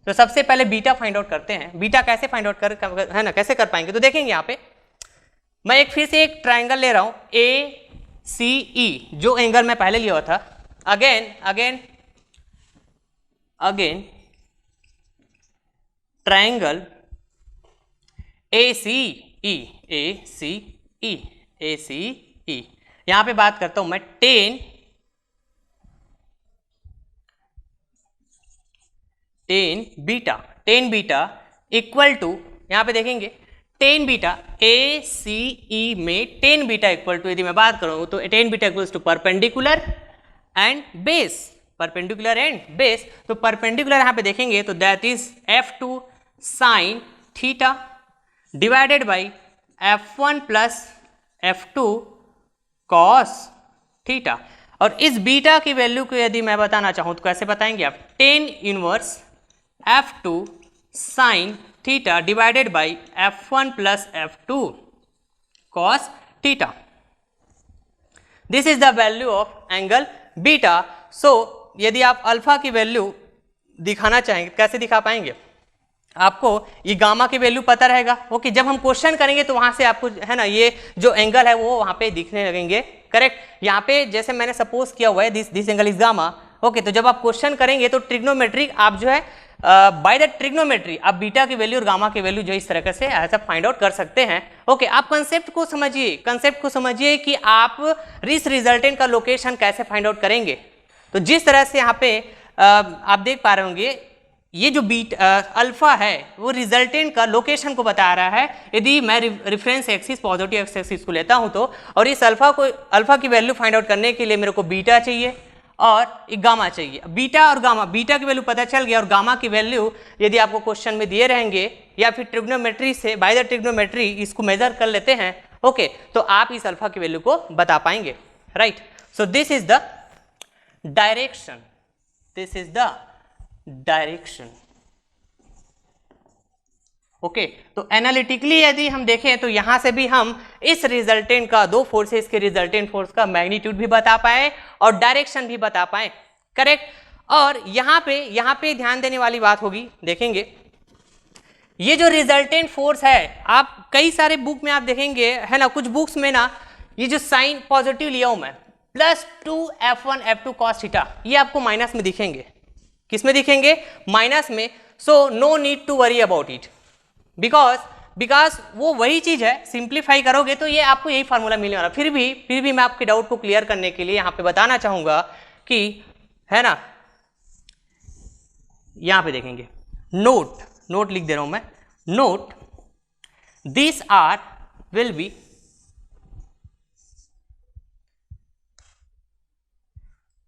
तो सबसे पहले बीटा फाइंड आउट करते हैं। बीटा कैसे फाइंड आउट कर, है ना, कैसे कर पाएंगे। तो देखेंगे यहाँ पे मैं फिर से एक ट्राइंगल ले रहा हूं ACE, जो एंगल मैं पहले लिया हुआ था, अगेन ट्राइंगल ACE, यहां पे बात करता हूं मैं टेन बीटा इक्वल टू, यहां पे देखेंगे टेन बीटा ACE में टेन बीटा इक्वल टू, यदि मैं बात करूं तो tan beta equals to perpendicular and base, तो परपेंडिकुलर यहां पे देखेंगे तो that is F2 sine theta divided by F1 plus F2 cos theta. और इस बीटा की वैल्यू को यदि मैं बताना चाहूं तो कैसे बताएंगे आप, tan inverse F2 sine theta divided by F1 plus F2 cos theta. This is the value of angle beta. So यदि आप अल्फा की वैल्यू दिखाना चाहेंगे कैसे दिखा पाएंगे, आपको ये गामा की वैल्यू पता रहेगा। ओके, जब हम क्वेश्चन करेंगे तो वहां से आपको है ना ये जो एंगल है वो वहां पे दिखने लगेंगे। करेक्ट, यहाँ पे जैसे मैंने सपोज किया हुआ है this angle is gamma. Okay, तो जब आप क्वेश्चन करेंगे तो ट्रिग्नोमेट्रिक आप जो है बाय द ट्रिग्नोमेट्री आप बीटा की वैल्यू और गामा की वैल्यू जो इस तरह से ऐसा फाइंड आउट कर सकते हैं। ओके, आप कंसेप्ट को समझिए कि आप इस रिजल्टेंट का लोकेशन कैसे फाइंड आउट करेंगे। तो जिस तरह से यहाँ पे आप देख पा रहे होंगे ये जो अल्फा है वो रिजल्टेंट का लोकेशन को बता रहा है। यदि मैं reference axis positive X axis को लेता हूं तो, और इस अल्फा की वैल्यू फाइंड आउट करने के लिए मेरे को बीटा चाहिए और एक गामा चाहिए। बीटा और गामा, बीटा की वैल्यू पता चल गया और गामा की वैल्यू यदि आपको क्वेश्चन में दिए रहेंगे या फिर ट्रिग्नोमेट्री से बाय द ट्रिग्नोमेट्री इसको मेजर कर लेते हैं। ओके, तो आप इस अल्फा की वैल्यू को बता पाएंगे। Right, so this is the direction, this is the direction. Okay, तो एनालिटिकली यदि हम देखें तो यहां से भी हम इस रिजल्टेंट का, दो फोर्सेस के रिजल्टेंट फोर्स का मैग्नीट्यूड भी बता पाए और डायरेक्शन भी बता पाए। करेक्ट, और यहां पे ध्यान देने वाली बात होगी, देखेंगे ये जो रिजल्टेंट फोर्स है, आप कई सारे बुक में आप देखेंगे है ना, कुछ बुक्स में ना ये जो साइन पॉजिटिव लिया हूं मैं +2f1 f2 cos थीटा, ये आपको माइनस में दिखेंगे। किस में दिखेंगे? माइनस में। So no need to worry about it, because वो वही चीज है, सिंप्लीफाई करोगे तो ये आपको यही फार्मूला मिलने वाला। फिर भी मैं आपके डाउट को क्लियर करने के लिए यहां पे बताना चाहूंगा कि है ना, यहां पे देखेंगे नोट लिख दे रहा हूं मैं, note this R will be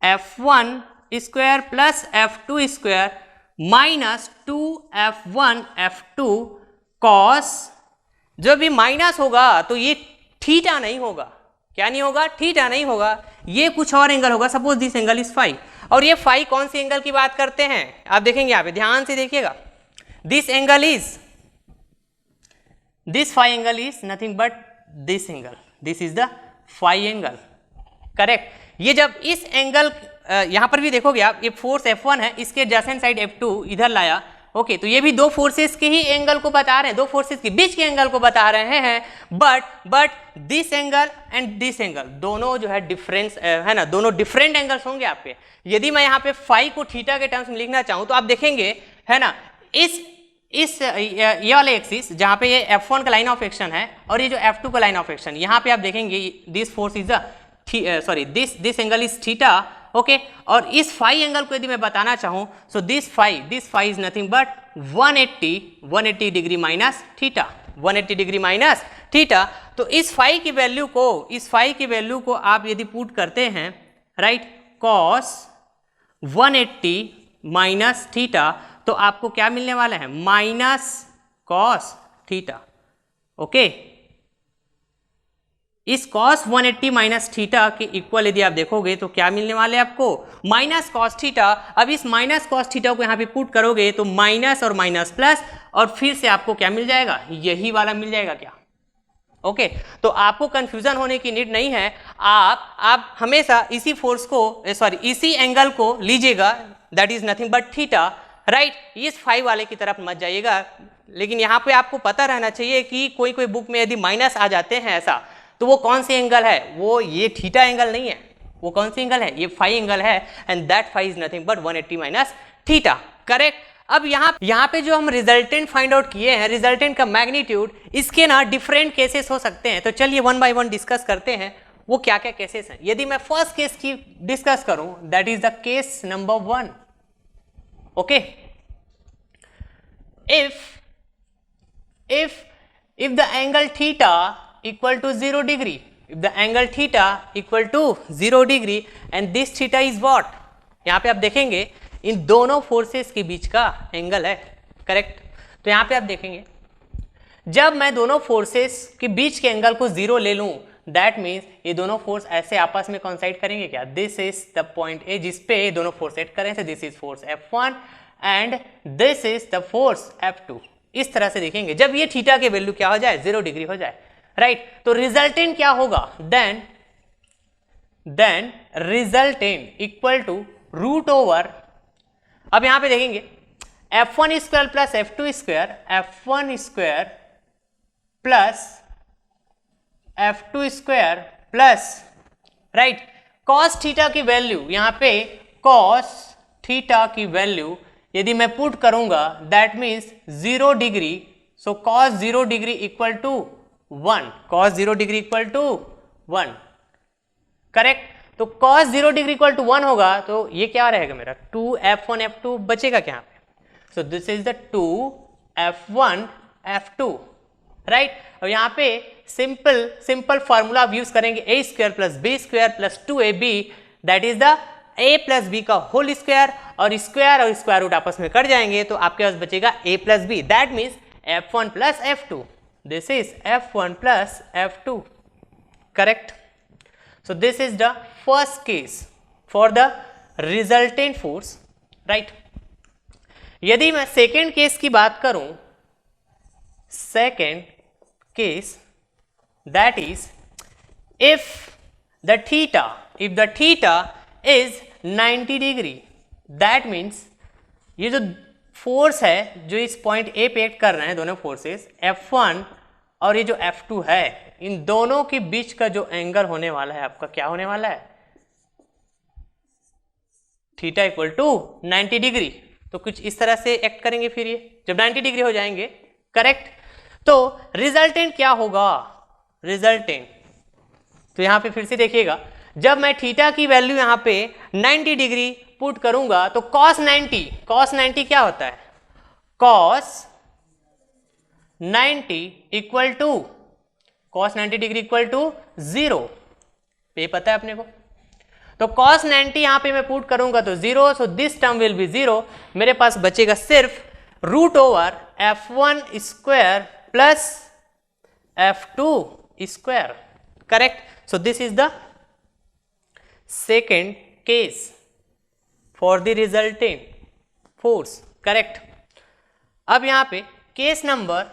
f1 square plus f2 square minus 2f1 f2 cos, जब भी माइनस होगा तो ये थीटा नहीं होगा। क्या नहीं होगा? थीटा नहीं होगा, ये कुछ और एंगल होगा। Suppose this angle is phi, और ये फाई कौन सी एंगल की बात करते हैं आप देखेंगे यहाँ पे, ध्यान से देखिएगा। This angle is, this phi angle is nothing but this angle, this is the phi angle. Correct, ये जब इस एंगल यहां पर भी देखोगे आप, ये फोर्स F1 है, इसके एडजेसेंट साइड F2 इधर लाया। ओके, तो ये भी दो फोर्सेस के ही एंगल को बता रहे हैं, दो फोर्सेस के बीच के एंगल को बता रहे हैं। But this angle and this angle दोनों जो है डिफरेंस है ना, दोनों डिफरेंट एंगल्स होंगे आपके। यदि मैं यहाँ पे फाई को थीटा के टर्म्स में लिखना चाहूं तो आप देखेंगे है ना, ये वाले एक्सिस जहां पे ये F1 का लाइन ऑफ एक्शन है और ये जो F2 का लाइन ऑफ एक्शन, यहाँ पे आप देखेंगे this force is this angle is theta. Okay, और इस फाई एंगल को यदि मैं बताना चाहूं so this phi is nothing but 180 degree minus theta, 180 degree minus theta. तो इस फाई की वैल्यू को आप यदि पुट करते हैं राइट, कॉस 180 माइनस थीटा, तो आपको क्या मिलने वाला है? Minus cos theta. ओके, इस cos 180 माइनस थीटा के इक्वल यदि आप देखोगे तो क्या मिलने वाले आपको? Minus cos theta. अब इस माइनस कॉस थीटा को यहाँ पे पुट करोगे तो माइनस और माइनस प्लस, और फिर से आपको क्या मिल जाएगा? यही वाला मिल जाएगा क्या? ओके, तो आपको कंफ्यूजन होने की नीड नहीं है। आप हमेशा इसी फोर्स को इसी एंगल को लीजिएगा, that is nothing but theta. Right, इस फाई वाले की तरफ मत जाइएगा। लेकिन यहाँ पे आपको पता रहना चाहिए कि कोई बुक में यदि माइनस आ जाते हैं ऐसा, तो वो कौन सी एंगल है? वो ये थीटा एंगल नहीं है, वो कौन सी एंगल है? ये फाई एंगल है, and that phi is nothing but 180 minus theta. Correct. अब यहाँ पे जो हम रिजल्टेंट फाइंड आउट किए हैं, रिजल्टेंट का मैग्नीट्यूड, इसके ना डिफरेंट केसेस हो सकते हैं। तो चलिए वन बाय वन डिस्कस करते हैं वो क्या क्या केसेस हैं। यदि मैं फर्स्ट केस की डिस्कस करूं, that is the case number 1। Okay, if the angle theta equal to 0 degree, if the angle theta equal to 0 degree and this theta is what, यहाँ पे आप देखेंगे इन दोनों फोर्सेस के बीच का एंगल है। करेक्ट, तो यहाँ पे आप देखेंगे जब मैं दोनों फोर्सेस के बीच के एंगल को 0 ले लूं, दैट मीन्स ये दोनों फोर्स ऐसे आपस में कॉन्साइड करेंगे क्या? This is the point A जिसपे ये दोनों फोर्स एड करें, this is force F1 and this is the force F2। इस तरह से देखेंगे जब ये थीटा के वैल्यू क्या हो जाए? 0 डिग्री हो जाए। राइट, तो रिजल्टेंट क्या होगा? Then resultant equal to root over, अब यहां पे देखेंगे F1 square plus F2 square, F1 square plus F2 square plus, right, cos theta की वैल्यू, यहां पे कॉस थीटा की वैल्यू यदि मैं पुट करूंगा that means 0 degree, so cos 0 degree equal to 1, cos 0 degree equal to 1, correct. तो cos 0 डिग्री इक्वल टू 1 होगा, तो ये क्या रहेगा मेरा 2f1 f2 बचेगा क्या पे, सो this is the 2f1 f2, right. और यहाँ पे सिंपल फॉर्मूला आप यूज करेंगे a square plus b square plus 2ab, that is the a plus b का होल स्क्वायर, और स्क्वायर रूट आपस में कट जाएंगे तो आपके पास बचेगा a plus b, that means f1 plus f2, this is f1 plus f2, correct. So this is the first case for the resultant force, right? यदि मैं सेकेंड केस की बात करूं, second case that is if the theta is 90 degree, that means ये जो फोर्स है जो इस पॉइंट ए पे एक्ट कर रहे हैं दोनों फोर्सेस F1 और ये जो F2 है, इन दोनों के बीच का जो एंगल होने वाला है आपका क्या होने वाला है, थीटा इक्वल टू 90 डिग्री। तो कुछ इस तरह से एक्ट करेंगे फिर ये जब 90 डिग्री हो जाएंगे, करेक्ट। तो रिजल्टेंट क्या होगा, रिजल्टेंट, तो यहां पे फिर से देखिएगा, जब मैं थीटा की वैल्यू यहां पे 90 डिग्री पुट करूंगा तो cos 90 क्या होता है, cos 90 equal to cos 90 degree equal to 0, ये पता है अपने को। तो cos 90 यहां पे मैं पुट करूंगा तो 0, so this term will be 0, मेरे पास बचेगा सिर्फ root over f1 square plus f2 square, correct. So this is the second case for the resultant force, correct. अब यहां पे case number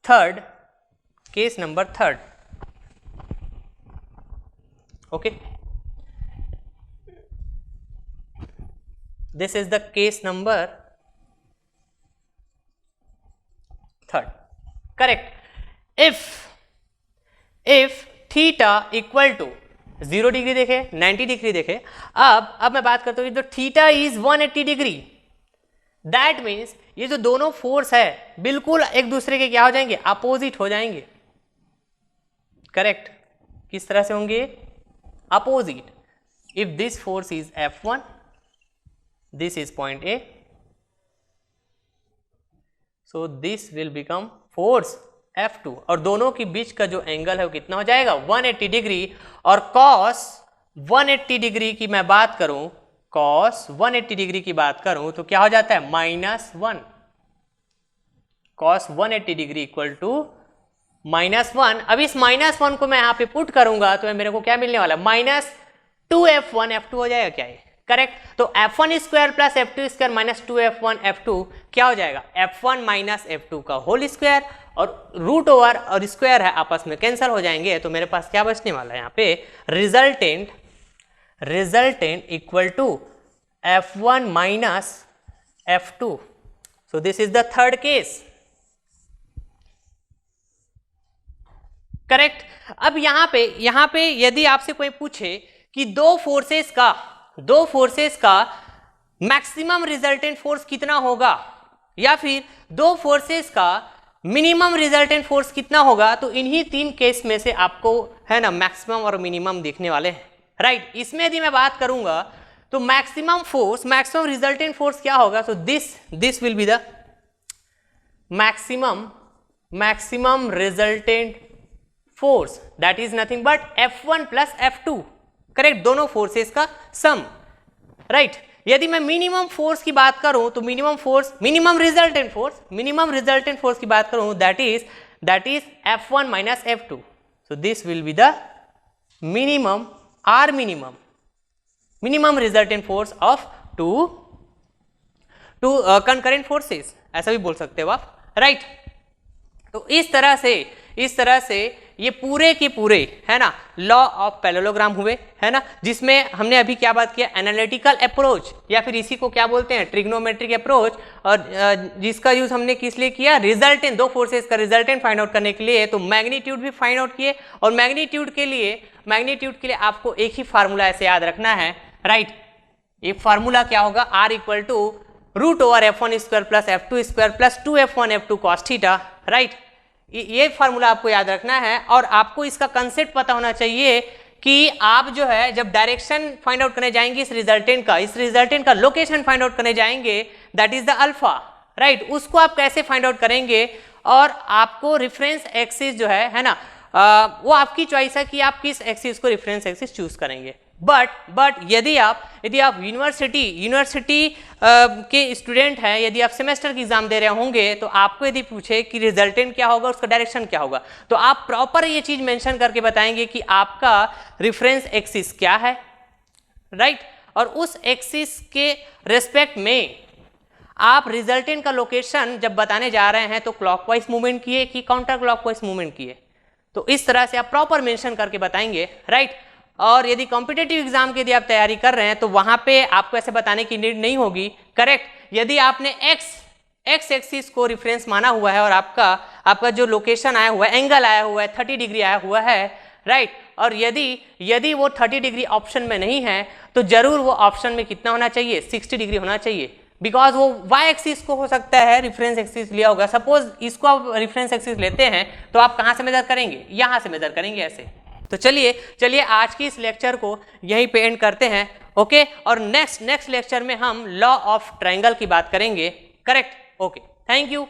third, okay, this is the case number third, correct। if theta equal to 0 degree देखे, 90 डिग्री देखे, अब मैं बात करता हूं जो theta is 180 degree, that means ये जो दोनों फोर्स है बिल्कुल एक दूसरे के क्या हो जाएंगे, अपोजिट हो जाएंगे, करेक्ट। किस तरह से होंगे, opposite. If this force is F1, this is point A, so this will become force F2, और दोनों के बीच का जो एंगल है वो कितना हो जाएगा 180 डिग्री, और cos 180 डिग्री की मैं बात करूं, cos 180 डिग्री की बात करूं तो क्या हो जाता है -1, cos 180 डिग्री इक्वल टू -1। अब इस -1 को मैं यहां पे पुट करूंगा तो मेरे को क्या मिलने वाला है, -2f1 f2 हो जाएगा क्या ये, करेक्ट। तो f1 square plus f2 square minus 2f1 f2 क्या हो जाएगा, f1 माइनस f2 का होल स्क्वायर, और रूट ओवर और स्क्वायर है आपस में कैंसिल हो जाएंगे, तो मेरे पास क्या बचने वाला है यहाँ पे, resultant equal to f1 minus f2। So this is the third case, correct. अब यहां पे यदि आपसे कोई पूछे कि दो फोर्सेस का मैक्सिमम रिजल्टेंट फोर्स कितना होगा, या फिर दो फोर्सेस का मिनिमम रिजल्टेंट फोर्स कितना होगा, तो इन्हीं तीन केस में से आपको है ना मैक्सिमम और मिनिमम देखने वाले हैं, राइट। इसमें यदि मैं बात करूंगा तो मैक्सिमम रिजल्टेंट फोर्स क्या होगा, तो this will be the maximum resultant force, that is nothing but F1 plus F2, correct, दोनों फोर्सेस का सम, राइट। यदि मैं मिनिमम फोर्स की बात करूं तो मिनिमम रिजल्टेंट फोर्स की बात करूं that is F1 minus F2, so this will be the minimum resultant force of two concurrent forces, ऐसा भी बोल सकते हो आप, राइट। तो इस तरह से ये पूरे के पूरे है ना लॉ ऑफ पैरेललोग्राम हुए, है ना, जिसमें हमने अभी क्या बात किया, एनालिटिकल अप्रोच या फिर इसी को क्या बोलते हैं ट्रिग्नोमेट्रिक अप्रोच, और जिसका यूज हमने किस लिए किया, रिजल्टेंट, दो फोर्सेस का रिजल्टेंट फाइंड आउट करने के लिए। तो मैग्नीट्यूड भी फाइंड आउट किए, और मैग्नीट्यूड के लिए आपको एक ही फार्मूला ऐसे याद रखना है, राइट। ये फार्मूला क्या होगा, R equal to √f1 square plus f2 square plus 2f1 f2 cos theta, right. ये फार्मूला आपको याद रखना है, और आपको इसका कंसेप्ट पता होना चाहिए कि आप जो है जब डायरेक्शन फाइंड आउट करने जाएंगे इस रिजल्टेंट का लोकेशन फाइंड आउट करने जाएंगे, that is the alpha, right. उसको आप कैसे फाइंड आउट करेंगे, और आपको रेफरेंस एक्सिस जो है ना, वो आपकी चॉइस है कि आप किस एक्सिस को रेफरेंस एक्सिस चूज करेंगे। बट यदि आप यूनिवर्सिटी के स्टूडेंट हैं, यदि आप सेमेस्टर की एग्जाम दे रहे होंगे, तो आपको यदि पूछे कि रिजल्टेंट क्या होगा, उसका डायरेक्शन क्या होगा, तो आप प्रॉपर ये चीज मेंशन करके बताएंगे कि आपका रेफरेंस एक्सिस क्या है, राइट। और उस एक्सिस के रेस्पेक्ट में आप रिजल्टेंट का लोकेशन जब बताने जा रहे हैं तो क्लॉकवाइज मूवमेंट किए कि काउंटर क्लॉकवाइज मूवमेंट किए, तो इस तरह से आप प्रॉपर मेंशन करके बताएंगे, राइट। और यदि कॉम्पिटिटिव एग्जाम की यदि आप तैयारी कर रहे हैं तो वहां पे आपको ऐसे बताने की नीड नहीं होगी, करेक्ट। यदि आपने एक्स एक्सिस को रेफरेंस माना हुआ है और आपका जो लोकेशन आया हुआ है, एंगल आया हुआ है 30 डिग्री आया हुआ है, राइट, और यदि वो 30 डिग्री ऑप्शन में नहीं है तो जरूर वो ऑप्शन में कितना होना चाहिए, 60 डिग्री होना चाहिए, बिकॉज वो वाई एक्सिस को हो सकता है रेफरेंस एक्सिस लिया होगा। सपोज इसको आप रेफरेंस एक्सिस लेते हैं तो आप कहाँ से मेजर करेंगे, यहाँ से मेजर करेंगे ऐसे। तो चलिए आज की इस लेक्चर को यहीं पे एंड करते हैं, ओके। और नेक्स्ट लेक्चर में हम लॉ ऑफ ट्रायंगल की बात करेंगे, करेक्ट, ओके, थैंक यू।